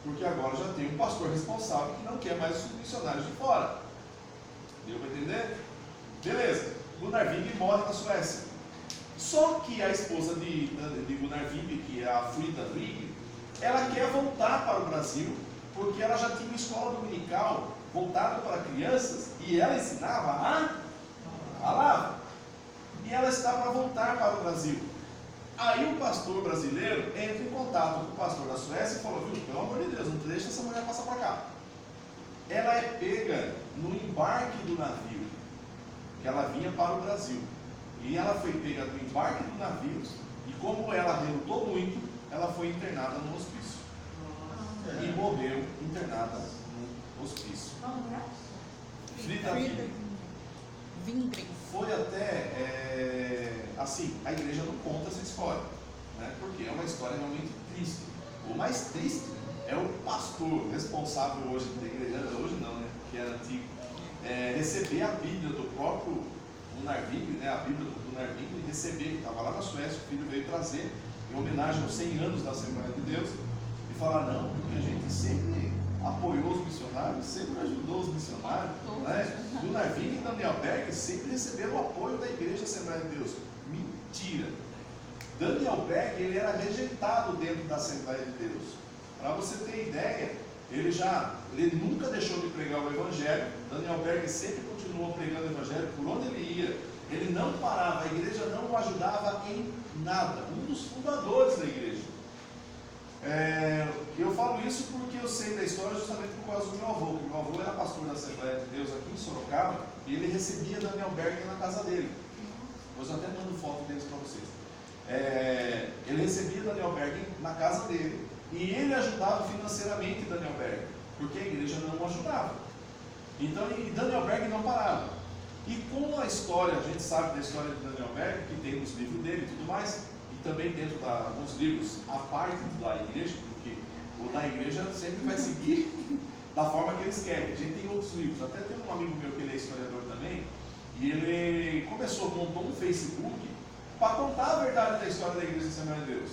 porque agora já tem um pastor responsável que não quer mais os missionários de fora. Deu para entender? Beleza, Gunnar Wingre morre na Suécia. Só que a esposa de Gunnar Wingre, que é a Frida Wingre, ela quer voltar para o Brasil, porque ela já tinha uma escola dominical voltada para crianças, e ela ensinava a palavra. E ela está para voltar para o Brasil. Aí o pastor brasileiro entra em contato com o pastor da Suécia e falou: viu, pelo amor de Deus, não deixa essa mulher passar para cá. Ela é pega no embarque do navio, que ela vinha para o Brasil. E ela foi pega no embarque do navio, e como ela relutou muito, ela foi internada no hospício. E morreu internada no hospício. Frida Wingre. Foi até, assim, a igreja não conta essa história, né? Porque é uma história realmente triste. O mais triste é o pastor responsável hoje da igreja, hoje não, né? Que era antigo, receber a Bíblia do próprio Gunnar Wingre, né? A Bíblia do Gunnar Wingre, receber, que estava lá na Suécia, o filho veio trazer, em homenagem aos 100 anos da Assembleia de Deus, e falar: não, porque a gente sempre apoiou os missionários, sempre ajudou os missionários, né? Gunnar Wingre e Daniel Berg sempre receberam o apoio da Igreja Assembleia de Deus. Mentira! Daniel Berg, ele era rejeitado dentro da Assembleia de Deus. Para você ter ideia, ele nunca deixou de pregar o Evangelho. Daniel Berg sempre continuou pregando o Evangelho por onde ele ia. Ele não parava, a igreja não o ajudava em nada. Um dos fundadores da igreja. Eu falo isso porque eu sei da história justamente por causa do meu avô. Meu avô era pastor da Assembleia de Deus aqui em Sorocaba, e ele recebia Daniel Berg na casa dele. Depois eu até mando foto deles para vocês. Ele recebia Daniel Berg na casa dele, e ele ajudava financeiramente Daniel Berg, porque a igreja não o ajudava. Então, e Daniel Berg não parava. E com a história, a gente sabe da história de Daniel Berg, que tem nos livros dele e tudo mais, e também dentro de alguns livros a parte da igreja, porque o da igreja sempre vai seguir da forma que eles querem. A gente tem outros livros, até tem um amigo meu que ele é historiador também, e ele montou um Facebook para contar a verdade da história da Igreja Assembleia de Deus.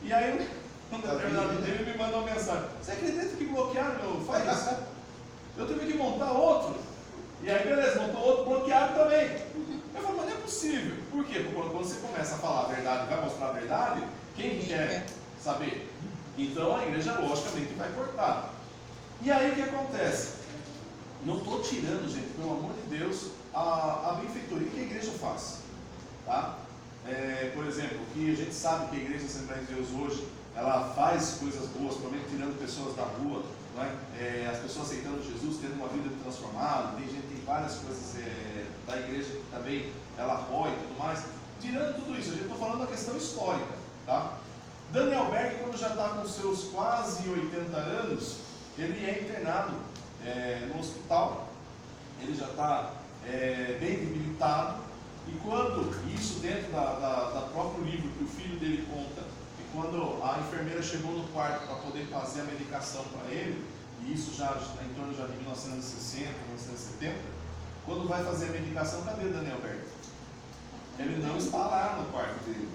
E aí, no determinado dia, ele me mandou uma mensagem: você acredita que bloquearam meu Face? Eu tive que montar outro. E aí, beleza, montou outro, bloquearam também. Eu falei: mas não é possível. Por quê? Porque quando você começa a falar a verdade, vai mostrar a verdade, quem quer saber? Então a igreja, logicamente, vai cortar. E aí o que acontece? Não estou tirando, gente, pelo amor de Deus, a benfeitoria que a igreja faz. Tá? Por exemplo, que a gente sabe que a Igreja Assembleia de Deus hoje, ela faz coisas boas, provavelmente tirando pessoas da rua, não é? As pessoas aceitando Jesus, tendo uma vida transformada, tem várias coisas da igreja que também ela apoia e tudo mais. Tirando tudo isso, a gente está falando da questão histórica, tá? Daniel Berg, quando já está com seus quase 80 anos, ele é internado no hospital, ele já está bem debilitado. E quando, isso dentro da próprio livro que o filho dele conta, e quando a enfermeira chegou no quarto para poder fazer a medicação para ele, e isso já em torno de 1960, 1970, quando vai fazer a medicação, cadê Daniel Berg? Ele não está lá no quarto dele.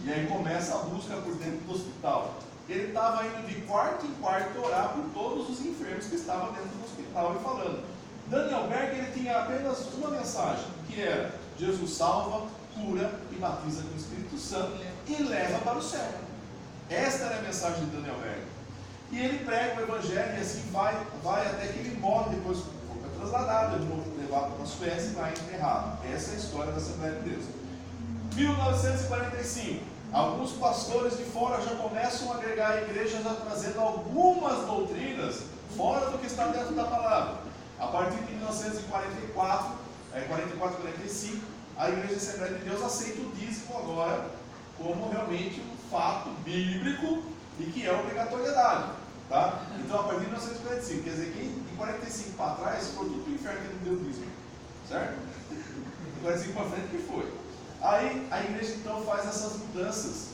E aí começa a busca por dentro do hospital. Ele estava indo de quarto em quarto orar por todos os enfermos que estavam dentro do hospital e falando. Daniel Berg, ele tinha apenas uma mensagem, que era: Jesus salva, cura e batiza com o Espírito Santo e leva para o céu. Esta era a mensagem de Daniel Berg. E ele prega o Evangelho e assim vai até que ele morre. Depois foi trasladado, ele foi levado para a Suécia e vai enterrado. Essa é a história da Assembleia de Deus. 1945. Alguns pastores de fora já começam a agregar a igreja, já trazendo algumas doutrinas fora do que está dentro da palavra. A partir de 1944, 45, a Igreja Assembleia de Deus aceita o dízimo agora como realmente um fato bíblico e que é obrigatoriedade. Tá? Então, a partir de 1945, quer dizer que de 45 para trás, foi tudo para o inferno que não deu dízimo. Certo? De 45 para frente que foi. Aí a igreja então faz essas mudanças.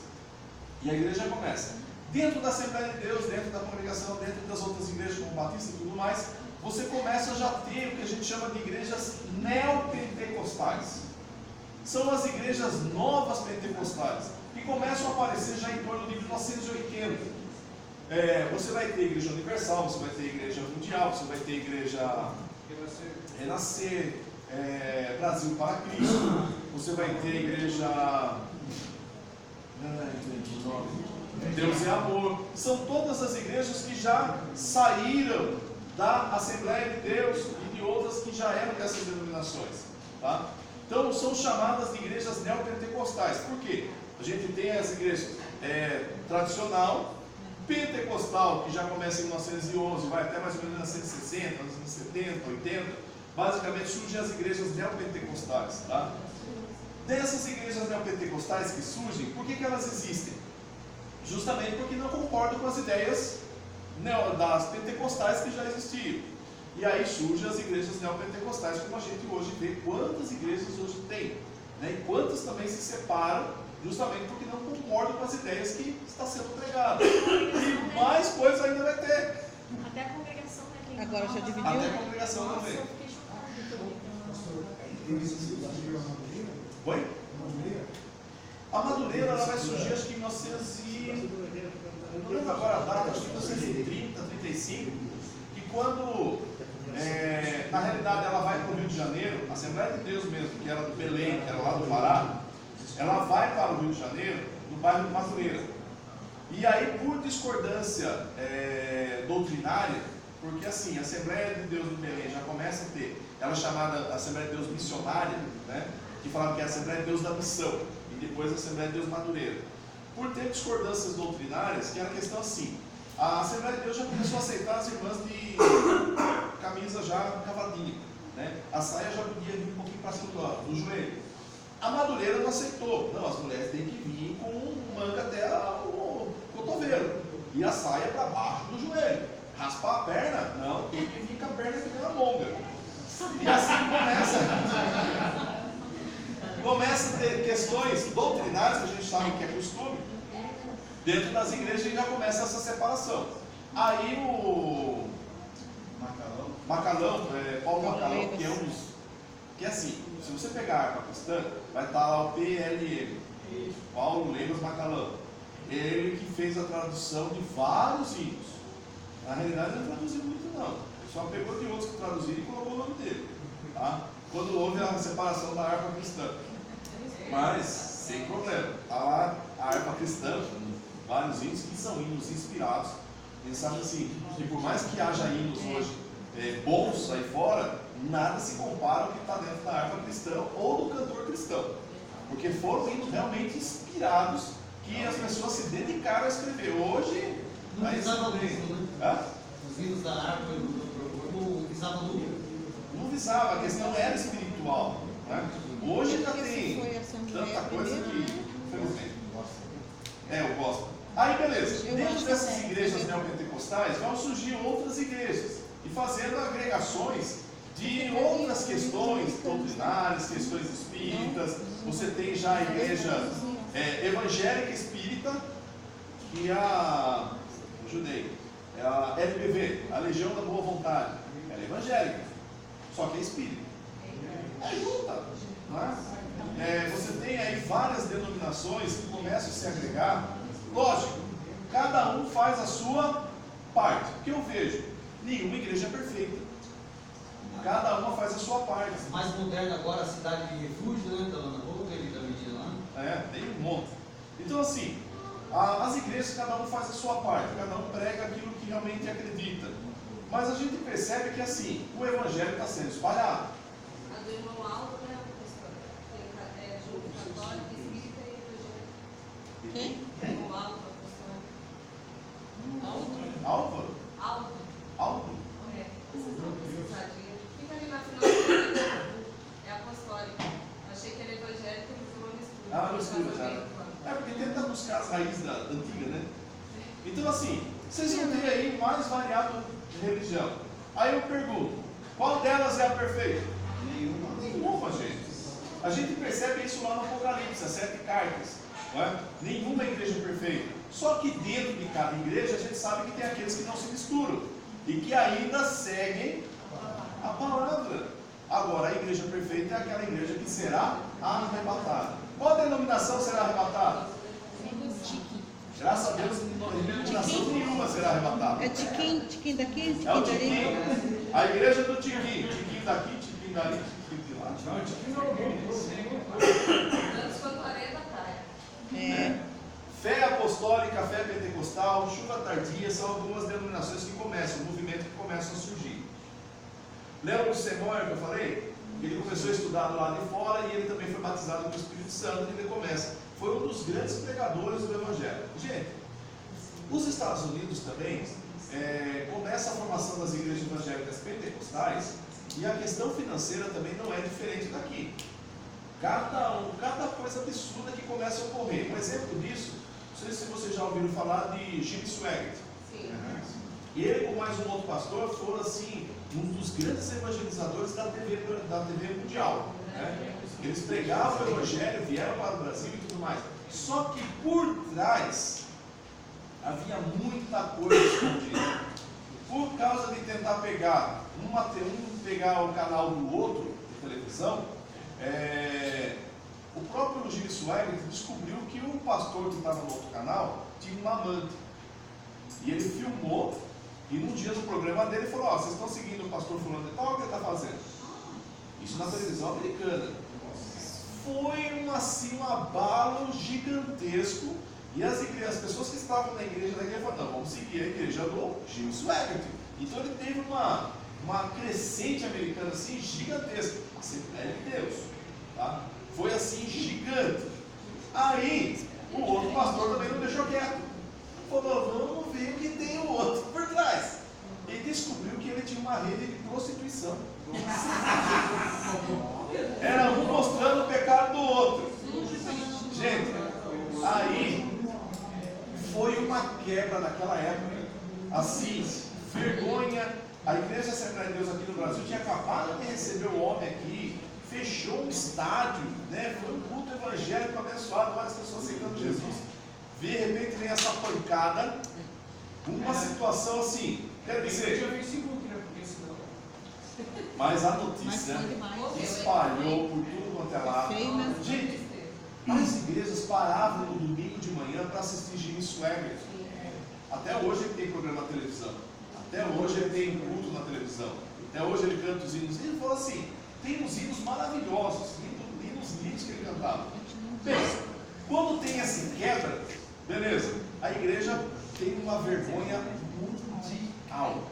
E a igreja começa. Dentro da Assembleia de Deus, dentro da congregação, dentro das outras igrejas como Batista e tudo mais, você começa a já ter o que a gente chama de igrejas neopentecostais. São as igrejas novas pentecostais, que começam a aparecer já em torno de 1980. Você vai ter igreja universal, você vai ter igreja mundial, você vai ter igreja Renascer, Brasil para Cristo, você vai ter igreja Deus é Amor. São todas as igrejas que já saíram da Assembleia de Deus e de outras que já eram dessas denominações. Tá? Então são chamadas de igrejas neopentecostais. Por quê? A gente tem as igrejas tradicional, pentecostal, que já começa em 1911, vai até mais ou menos 1960, 1970, 80. Basicamente surgem as igrejas neopentecostais. Tá? Dessas igrejas neopentecostais que surgem, por que elas existem? Justamente porque não concordam com as ideias das pentecostais que já existiam. E aí surgem as igrejas neopentecostais, como a gente hoje vê quantas igrejas hoje tem, né? E quantas também se separam, justamente porque não concordam com as ideias que está sendo pregada. E mais coisas ainda vai ter. Até a congregação, né? Agora já dividiu? Até a congregação também. Oi? A Madureira ela vai surgir acho que em 1900 não lembro agora a data, acho que 1930, 35, que quando na realidade ela vai para o Rio de Janeiro, a Assembleia de Deus mesmo, que era do Belém, que era lá do Pará, ela vai para o Rio de Janeiro, no bairro de Madureira. E aí, por discordância doutrinária, porque assim, a Assembleia de Deus do Belém já começa a ter, ela é chamada Assembleia de Deus Missionária, né, que falava que é a Assembleia de Deus da Missão, e depois a Assembleia de Deus Madureira. Por ter discordâncias doutrinárias, que era a questão assim, a Assembleia de Deus já começou a aceitar as irmãs de camisa já cavadinha, né? A saia já podia vir um pouquinho para cima do joelho. A Madureira não aceitou, não, as mulheres têm que vir com manga até o cotovelo, e a saia para baixo do joelho. Raspar a perna? Não, tem que vir com a perna que nem a monga. E assim começa a ter questões doutrinárias, que a gente sabe que é costume, dentro das igrejas já começa essa separação. Aí o Macalão, Paulo Macalão, que é um dos. Que é assim, se você pegar a harpa cristã, vai estar lá o PLM, Paulo Leivas Macalão. Ele que fez a tradução de vários hinos. Na realidade, ele não traduziu muito, não. Ele só pegou de outros que traduziram e colocou o nome dele. Tá? Quando houve a separação da harpa cristã. Mas, sem problema, está lá a harpa cristã, vários hinos que são hinos inspirados. Eles sabem assim, que por mais que haja hinos hoje bons aí fora, nada se compara ao que está dentro da harpa cristã ou do cantor cristão. Porque foram hinos realmente inspirados que as pessoas se dedicaram a escrever. Hoje, não visava lucro, né? Os hinos da harpa não visavam lucro. Não visava, a questão era espiritual. Né? Hoje já tem tanta coisa que, infelizmente, o gospel. Aí beleza, dentro dessas igrejas neopentecostais vão surgir outras igrejas e fazendo agregações de outras questões doutrinárias, questões espíritas. Você tem já a igreja evangélica espírita, que é a LBV, a Legião da Boa Vontade. Ela é evangélica, só que é espírita. Junta, não é? Você tem aí várias denominações que começam a se agregar. Lógico, cada um faz a sua parte. O que eu vejo? Nenhuma igreja é perfeita. Cada uma faz a sua parte. Mais moderna agora a cidade de refúgio, né? Está lá na boca, ele também lá. Tem um monte. Então assim, as igrejas, cada um faz a sua parte, cada um prega aquilo que realmente acredita. Mas a gente percebe que assim, o evangelho está sendo espalhado. A do irmão Aldo, né? É católico, Quem? O Alto, Álvaro? Alto. Alto? É, vocês vão precisar de. Fica ali na final do é apostólico. Achei que ele é evangélico e foi uma mistura. Ah, mistura, já. É porque tenta buscar as raízes da antiga, né? Então, assim, vocês vão ter aí o mais variado de religião. Aí eu pergunto, qual delas é a perfeita? Nenhuma, gente. A gente percebe isso lá no Apocalipse, as 7 cartas. Não é? Nenhuma igreja perfeita. Só que dentro de cada igreja a gente sabe que tem aqueles que não se misturam e que ainda seguem a palavra. Agora, a igreja perfeita é aquela igreja que será arrebatada. Qual denominação será arrebatada? Graças a Deus, denominação nenhuma será arrebatada. É tiquinho daqui, É o tiquinho tiquinho. dali. A igreja do tiquinho. Tiquinho daqui, tiquinho dali, tiquinho de lá. Não, Tiquinho não, Tantos quanto a areia da praia. É. Fé apostólica, fé pentecostal, chuva tardia, são algumas denominações que começam, um movimento que começam a surgir. Lembra do Seymour que eu falei? Ele começou a estudar do lado de fora e ele também foi batizado com o Espírito Santo e ele começa. Foi um dos grandes pregadores do Evangelho. Gente, os Estados Unidos também começa a formação das igrejas evangélicas pentecostais e a questão financeira também não é diferente daqui. Cada coisa absurda que começa a ocorrer. Um exemplo disso, não sei se vocês já ouviram falar de Jimmy Swaggart. Sim. E ele, com mais um outro pastor, foram assim, um dos grandes evangelizadores da TV mundial. Né? Eles pregavam o evangelho, vieram para o Brasil e tudo mais. Só que por trás havia muita coisa escondida. Por causa de tentar pegar pegar o canal do outro de televisão, o próprio Jimmy Swaggart descobriu que o pastor que estava no outro canal tinha uma amante. E ele filmou, e num dia no programa dele falou: ó, vocês estão seguindo o pastor fulano de tal, o que ele está fazendo? Isso na televisão americana. Foi um abalo gigantesco. E as pessoas que estavam na igreja falaram: não, vamos seguir a igreja do Jimmy Swaggart. Então ele teve uma crescente americana assim gigantesca. A Assembleia de Deus. Tá? Foi assim gigante. Aí o outro pastor também não deixou quieto. Falou: vamos ver o que tem o outro por trás. E descobriu que ele tinha uma rede de prostituição. Era um mostrando o pecado do outro. Gente, aí foi uma quebra naquela época. Assim, vergonha. A Igreja Assembleia de Deus aqui no Brasil tinha acabado de receber o homem aqui, fechou um estádio, né? Foi um culto evangélico abençoado, várias pessoas aceitando Jesus. De repente vem essa pancada, uma situação assim, quer dizer, mas a notícia espalhou por tudo quanto é lado. Gente, as igrejas paravam no domingo de manhã para assistir Jimmy Swaggart. Até hoje ele tem programa na televisão. Até hoje ele tem culto na televisão. Até hoje ele canta os hinos. Ele falou assim: tem uns hinos maravilhosos, hinos lindos que ele cantava. Bem, quando tem essa quebra, beleza, a igreja tem uma vergonha mundial.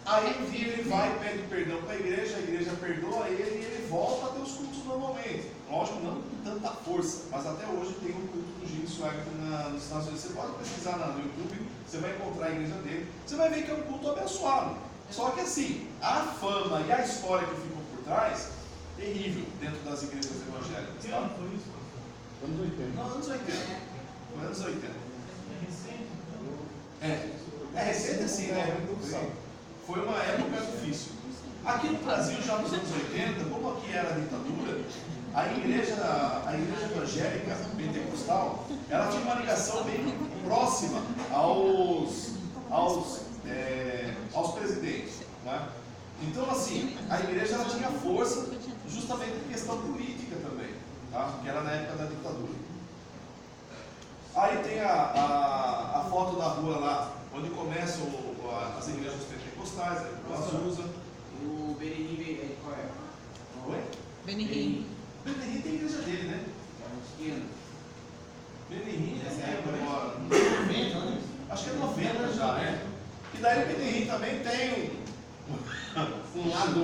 Aí um dia ele vai e pede perdão para a igreja perdoa ele e ele volta a ter os cultos normalmente. Lógico, não com tanta força, mas até hoje tem um culto do Jimmy Swaggart nos Estados Unidos. Você pode pesquisar no YouTube, você vai encontrar a igreja dele, você vai ver que é um culto abençoado. Só que assim, a fama e a história que ficam por trás, terrível dentro das igrejas evangélicas. Que Tá? ano foi isso? Anos 80. Não, anos 80. Foi anos 80. É recente assim, né? Foi uma época difícil. Aqui no Brasil, já nos anos 80, como aqui era a ditadura, a igreja evangélica pentecostal, ela tinha uma ligação bem próxima aos presidentes. Não é? Então, assim, a igreja ela tinha força justamente em questão política também, tá? Que era na época da ditadura. Aí tem a foto da rua lá, onde começam as igrejas pentecostais, o Azusa. O Benihim, qual é? Oi? Benihim. Benihim tem a igreja dele, né? Benihim agora. Acho que é 90 já, né? E daí o Benihim também tem um lado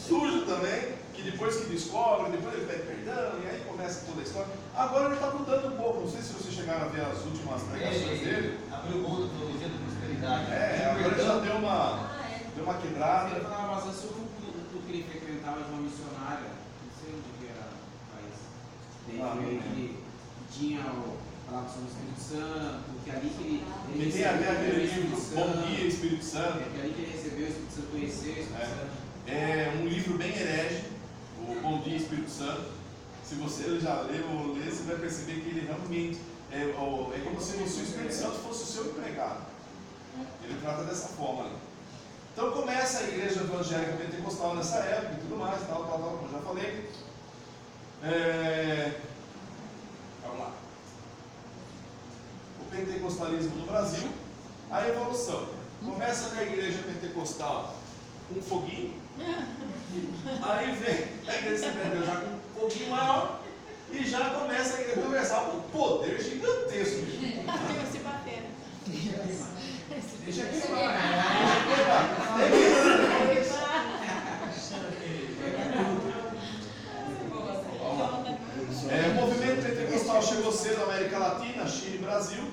sujo também, que depois que descobre, depois ele pede perdão, e aí começa toda a história. Agora ele está mudando um pouco, não sei se vocês chegaram a ver as últimas pregações dele. Abriu mão da teologia da prosperidade. Agora ele já deu uma quebrada. Ele falava bastante sobre o culto que ele frequentava de uma missionária, não sei onde que era o país. Que tinha falava sobre o Espírito Santo, que ali que ele tem até aquele livro, Bom Dia Espírito Santo. Que ali que ele recebeu o Espírito Santo, conheceu o Espírito Santo. É um livro bem herege, o Bom Dia Espírito Santo. Se você já leu ou ler, você vai perceber que ele realmente é como se o Espírito Santo fosse o seu empregado. Ele trata dessa forma. Né? Então começa a igreja evangélica pentecostal nessa época e tudo mais, tal, como eu já falei. Vamos lá. O pentecostalismo no Brasil, a evolução. Começa com a igreja pentecostal com um foguinho, aí vem a igreja Assembleia já com um foguinho maior e já começa a igreja conversar com um poder gigantesco. Se bater. Deixa queimar. O movimento pentecostal chegou cedo na América Latina, Chile e Brasil.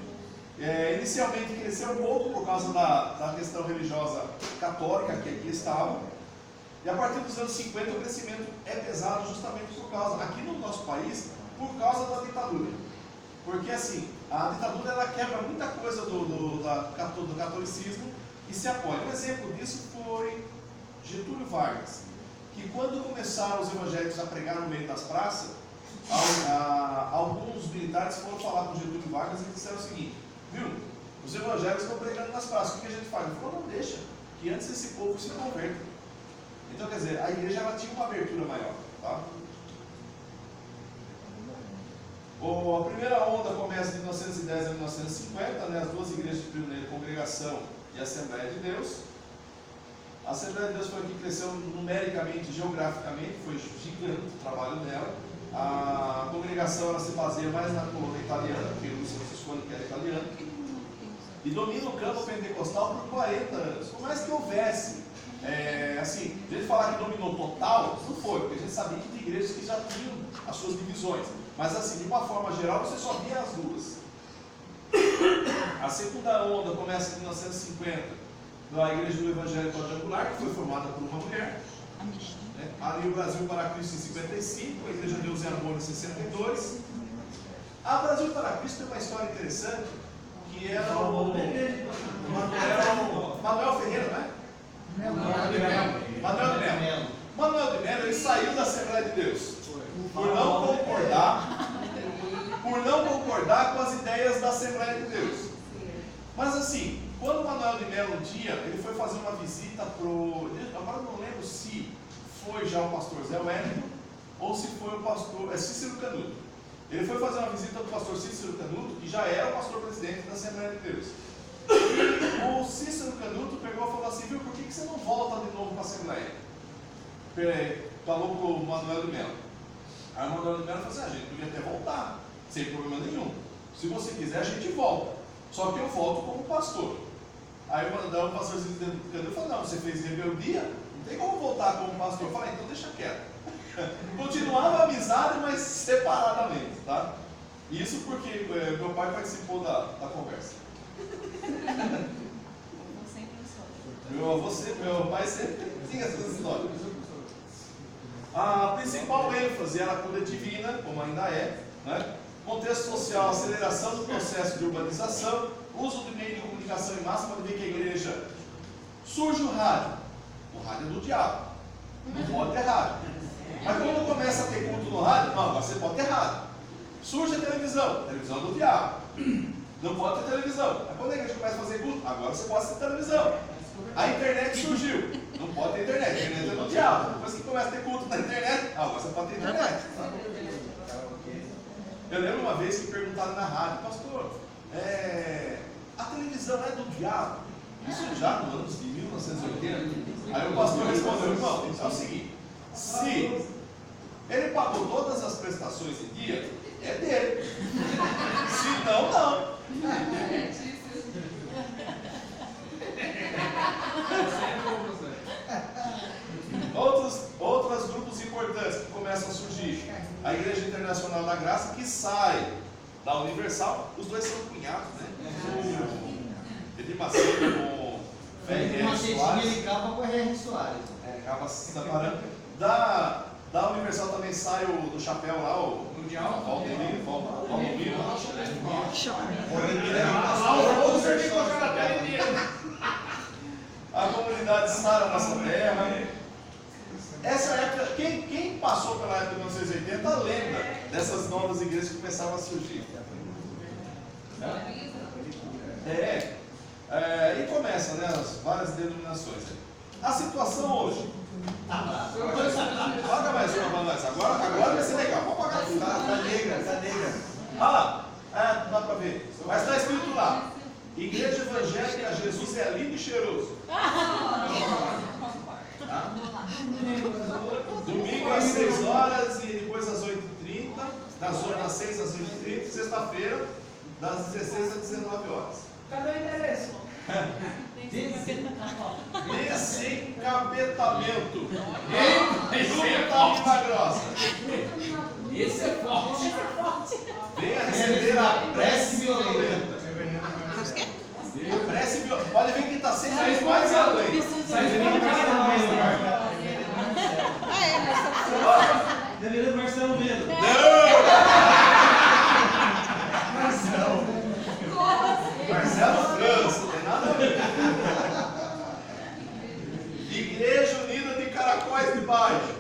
Inicialmente cresceu um pouco por causa da questão religiosa católica que aqui estava. E a partir dos anos 50 o crescimento é pesado justamente por causa, aqui no nosso país, por causa da ditadura. Porque assim, a ditadura ela quebra muita coisa do catolicismo e se apoia. Um exemplo disso foi Getúlio Vargas, que quando começaram os evangélicos a pregar no meio das praças, alguns militares foram falar com Getúlio Vargas e disseram o seguinte: viu, os evangélicos estão pregando nas praças, o que a gente faz? Ele falou: não deixa, que antes esse povo se converta. Então, quer dizer, a igreja ela tinha uma abertura maior. Tá? A primeira onda começa de 1910 a 1950, né? As duas igrejas pioneiras, Congregação e Assembleia de Deus. A Assembleia de Deus foi a que cresceu numericamente, geograficamente, foi gigante o trabalho dela. A congregação ela se baseia mais na colônia italiana, porque o Luiz Franciscano que era italiano, e domina o campo pentecostal por 40 anos. Por mais que houvesse, assim, a gente falar que dominou total, não foi, porque a gente sabia que tinha igrejas que já tinham as suas divisões, mas assim, de uma forma geral, você só via as duas. A segunda onda começa em 1950, da Igreja do Evangelho Quadrangular, que foi formada por uma mulher. Ali o Brasil para Cristo em 55, a Igreja Deus e Amor em 62. A Brasil para Cristo tem uma história interessante, que era o Manuel Ferreira, não é? Manuel de Melo. Manuel de Melo, ele saiu da Assembleia de Deus por não concordar com as ideias da Assembleia de Deus. Mas assim, quando Manuel de Melo um dia, ele foi fazer uma visita agora não lembro se foi já o pastor Zé Wellington ou se foi o pastor Cícero Canuto. Ele foi fazer uma visita ao pastor Cícero Canuto, que já era o pastor presidente da Assembleia de Deus. E o Cícero Canuto pegou e falou assim: viu, por que você não volta de novo para a Assembleia? Falou para o Manuel de Melo. Aí o Manuel de Melo falou assim: a gente podia até voltar, sem problema nenhum. Se você quiser, a gente volta. Só que eu volto como pastor. Aí o pastor Cícero Canuto falou: não, você fez rebeldia, não tem como voltar como pastor. Eu falei: então deixa quieto. Continuava a amizade, mas separadamente, tá? Isso porque meu pai participou da conversa. Meu pai sempre tinha essas histórias. A principal ênfase era a cura divina, como ainda é, né? Contexto social, aceleração do processo de urbanização, uso do meio de comunicação em massa. Pode ver que a igreja surge o rádio. O rádio é do diabo, não pode ter rádio. Mas quando começa a ter culto no rádio, não, agora você pode ter rádio. Surge a televisão é do diabo, não pode ter televisão. Aí quando a igreja começa a fazer culto, agora você pode ter televisão. A internet surgiu, não pode ter internet, a internet é do diabo. Depois que começa a ter culto na internet, agora você pode ter internet. Eu lembro uma vez que perguntaram na rádio: pastor, a televisão é do diabo? Isso já no ano de 1980. Aí o pastor respondeu: irmão, é o seguinte, se ele pagou todas as prestações em dia, é dele. Se não, não. Outros grupos importantes. que sai da Universal, os dois são cunhados, né? O Edir Macedo com Ele Soares. acaba com o R.R. Soares. Acaba se separando. Da Universal também sai o do chapéu lá, o Mundial. Valdomiro. A comunidade Sara Nossa Terra. Essa época, quem passou pela época de 1980 lembra dessas novas igrejas que começavam a surgir. E começa, né, as várias denominações. A situação hoje. Paga mais uma para nós. Agora vai ser legal. Vamos pagar tudo. Tá negra. Ah, dá para ver. Mas está escrito lá: Igreja Evangélica Jesus é lindo e cheiroso. Domingo às 6 horas e depois às 8h30. Das 6 às 8h30. Sexta-feira, das 16 às 19 horas. Cadê o endereço? Desencapetamento. Junta Grossa. Esse é forte. Venha receber a prece violenta. Prece violenta. Pode ver que está sempre mais além. Deveria Marcelo Vendo. Marcelo França, não tem nada a ver. Igreja Unida de Caracóis de Baixo.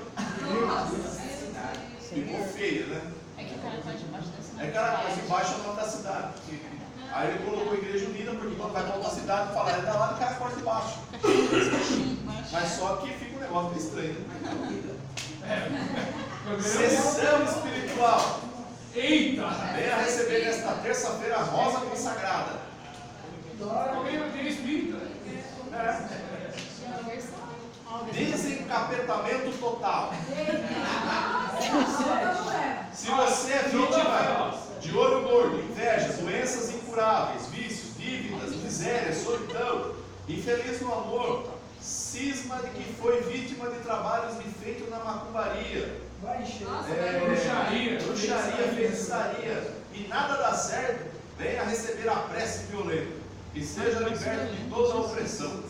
Ficou feia, né? É que o cara faz debaixo da cidade. Caracóis de Baixo é o nome da cidade. Aí ele colocou Igreja Unida porque quando vai para outra cidade fala, é da lá de Caracóis de Baixo. Mas só que fica um negócio meio estranho, né? Sessão espiritual. Eita! Venha receber nesta terça-feira a rosa consagrada. Alguém não tem espírito? Desencapetamento total. Se você é vítima de olho gordo, inveja, doenças incuráveis, vícios, dívidas, miséria, solidão, infeliz no amor, cisma de que foi vítima de trabalhos de feito na macumbaria, bruxaria, feitiçaria, e nada dá certo, venha receber a prece violenta, e seja liberto de toda a opressão.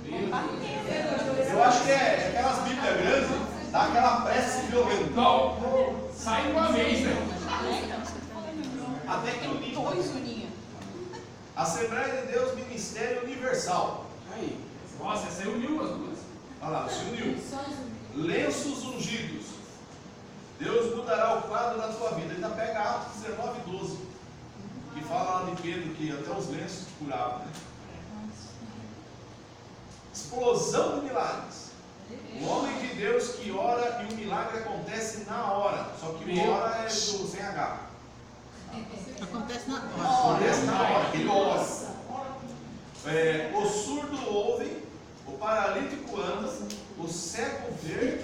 Eu acho que é aquelas bíblias grandes, dá aquela prece violenta. Não, sai uma vez, né? Até que unir. Dois uninhos. Assembleia de Deus Ministério Universal. Aí. Nossa, essa aí uniu as duas. Olha lá, se uniu. Lenços ungidos. Deus mudará o quadro da tua vida. Ainda pega Atos 19:12, que fala lá de Pedro que até os lenços curavam, né? Explosão de milagres. O homem de Deus que ora e o milagre acontece na hora. Só que o hora é do sem H. Acontece na hora. Acontece na hora, ele ora. O surdo ouve, o paralítico anda, o cego vê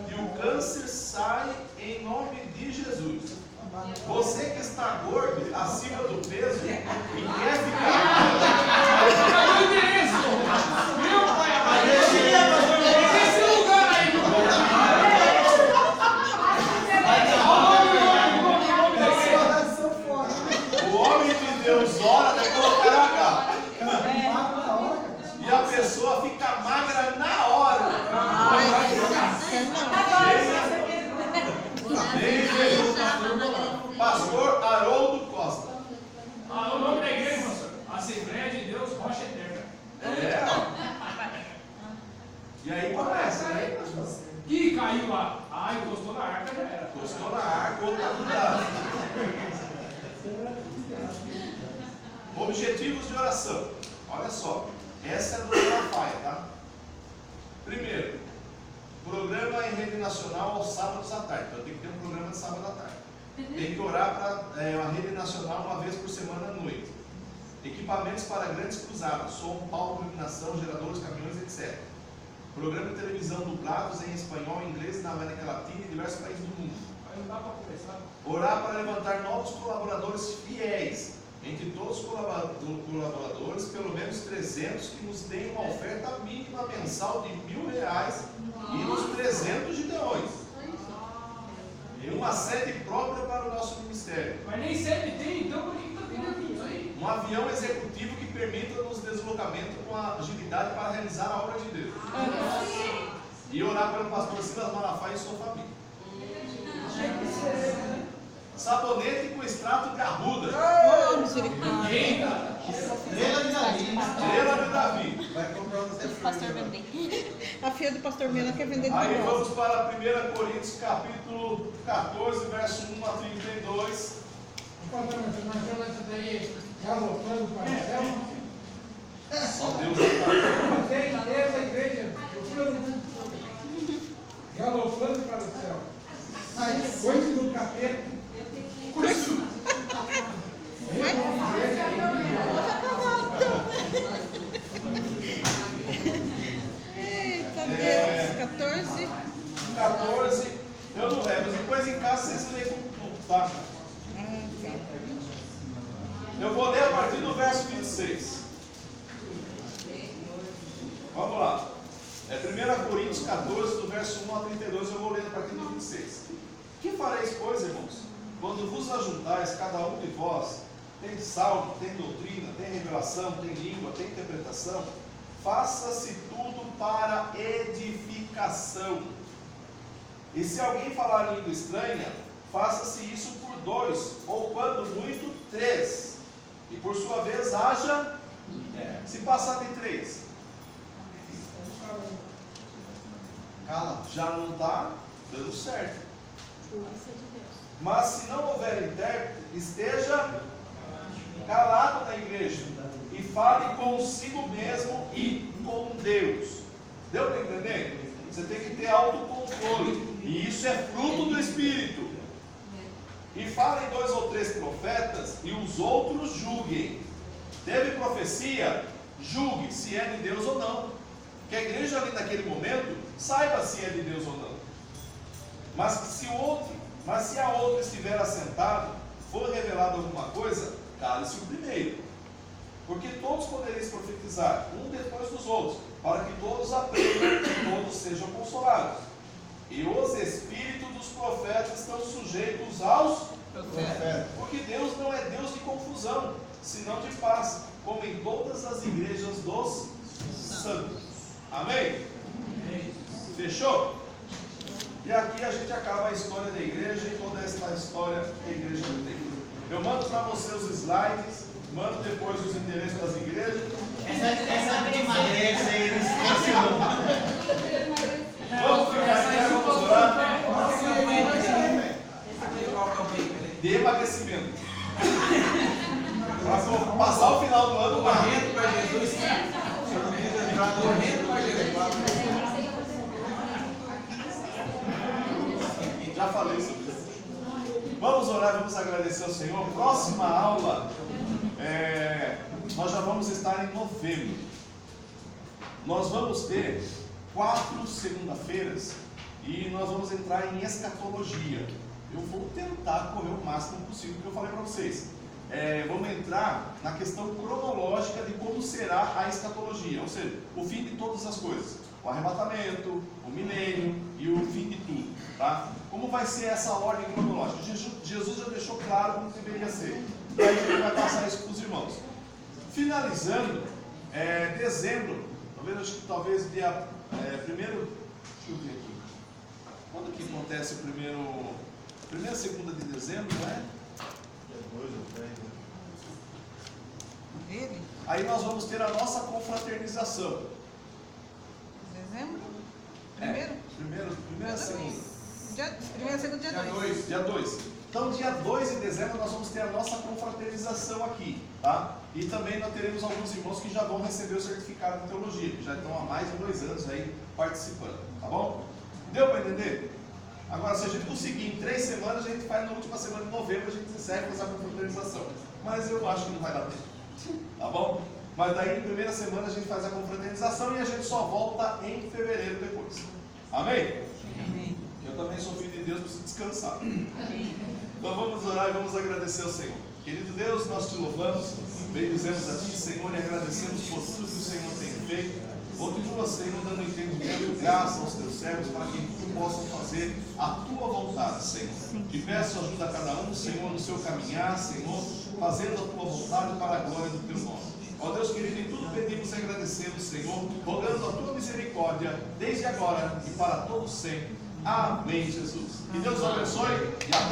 e o câncer sai em nome de Jesus. Você que está gordo, acima do peso e quer ficar. Cadê o endereço? Meu pai amado. Esse lugar aí, O homem de Deus ora, vai colocar H. E a pessoa fica magra na hora. Pastor Haroldo Costa. o nome da igreja, pastor? Assembleia de Deus Rocha Eterna. E aí começa, né? Que caiu lá. Encostou na arca, já era. Encostou na arca, outro lado. Objetivos de oração. Olha só. Essa é a do Malafaia, tá? Primeiro, programa em rede nacional aos sábados à tarde. Então tem que ter um programa de sábado à tarde. Tem que orar para uma rede nacional uma vez por semana à noite. Equipamentos para grandes cruzadas, som, palco, iluminação, geradores, caminhões, etc. Programa de televisão dublados em espanhol, inglês, na América Latina e diversos países do mundo. Aí não dá para começar. Orar para levantar novos colaboradores fiéis. Entre todos os colaboradores, pelo menos 300 que nos deem uma oferta mínima mensal de R$1.000 e nos 300 gideões. E uma sede própria para o nosso ministério. ministério. Mas nem sempre tem, então por que está tendo isso aí? Um avião executivo que permita nos deslocamentos com agilidade para realizar a obra de Deus. E orar pelo pastor Silas Malafaia e sua família. Sabonete com extrato de arruda. Oh, misericórdia. Estrela de Davi. Estrela de Davi. Vai comprar um Zé Pastor vender. A filha do pastor Mena quer vender de Aí novo. vamos para 1 Coríntios capítulo 14, verso 1 a 32. Pastor, nós estamos essa daí galopando para o céu. Só Deus está. Tem essa igreja galopando para o céu. Coisa do capeta. Eita Deus, 14. 14, eu não lembro, depois em casa vocês leem com tudo, tá? Eu vou ler a partir do verso 26. Vamos lá. É 1 Coríntios 14, do verso 1 a 32, eu vou ler a partir do 26. Que fareis, pois, irmãos? Quando vos ajuntais, cada um de vós tem salmo, tem doutrina, tem revelação, tem língua, tem interpretação, faça-se tudo para edificação. E se alguém falar língua estranha, faça-se isso por 2, ou quando muito, 3. E por sua vez haja, se passar de 3. Cala. Já não está dando certo. Mas se não houver intérprete, esteja calado na igreja e fale consigo mesmo e com Deus. Deu para entender? Você tem que ter autocontrole, e isso é fruto do Espírito. E falem 2 ou 3 profetas, e os outros julguem. Teve profecia? Julgue se é de Deus ou não. Que a igreja ali naquele momento saiba se é de Deus ou não. Mas se a outra estiver assentado, for revelado alguma coisa, cale-se o primeiro. Porque todos podereis profetizar, um depois dos outros, para que todos aprendam e todos sejam consolados. E os espíritos dos profetas estão sujeitos aos profetas. Porque Deus não é Deus de confusão, senão de paz, como em todas as igrejas dos santos. Amém? Fechou? E aqui a gente acaba a história da igreja e toda essa história que a igreja tem. Eu mando para você os slides, mando depois os endereços das igrejas. Essa que emagrece aí, eles esquecem. Vamos ficar, vamos orar. De emagrecimento. Para passar o final do ano Correndo para Jesus. Correndo para Jesus. Já falei sobre isso. Vamos orar, vamos agradecer ao Senhor. Próxima aula, nós já vamos estar em novembro. Nós vamos ter 4 segunda-feiras e nós vamos entrar em escatologia. Eu vou tentar correr o máximo possível, que eu falei para vocês. Vamos entrar na questão cronológica de como será a escatologia, ou seja, o fim de todas as coisas. O arrebatamento, o milênio e o fim de tudo, tá? Como vai ser essa ordem cronológica? Jesus já deixou claro como deveria ser. E aí a gente vai passar isso para os irmãos. Finalizando, dezembro, talvez dia primeiro, deixa eu ver aqui. Quando que acontece o primeira segunda de dezembro, não é? Dia 2 ou 3, né? Ele? Aí nós vamos ter a nossa confraternização. Dezembro? Primeiro? Primeira segunda. Primeira, segunda, dia 2. Dia 2. Então, dia 2 de dezembro, nós vamos ter a nossa confraternização aqui, tá? E também nós teremos alguns irmãos que já vão receber o certificado de teologia, que já estão há mais de 2 anos aí participando, tá bom? Deu para entender? Agora, se a gente conseguir em 3 semanas, a gente faz na última semana de novembro, a gente encerra essa confraternização. Mas eu acho que não vai dar tempo, tá bom? Mas daí, em primeira semana, a gente faz a confraternização e a gente só volta em fevereiro depois. Amém? Amém. Eu também sou filho de Deus, preciso descansar. Então vamos orar e vamos agradecer ao Senhor. Querido Deus, nós te louvamos, bendizemos a Ti, Senhor, e agradecemos por tudo que o Senhor tem feito. Continua, Senhor, dando entendimento e graça aos teus servos para que tudo possam fazer a tua vontade, Senhor. Te peço ajuda a cada um, Senhor, no seu caminhar, Senhor, fazendo a tua vontade para a glória do teu nome. Ó Deus querido, em tudo pedimos e agradecemos, Senhor, rogando a tua misericórdia, desde agora e para todos sempre. Amém, Jesus. Que Deus abençoe e até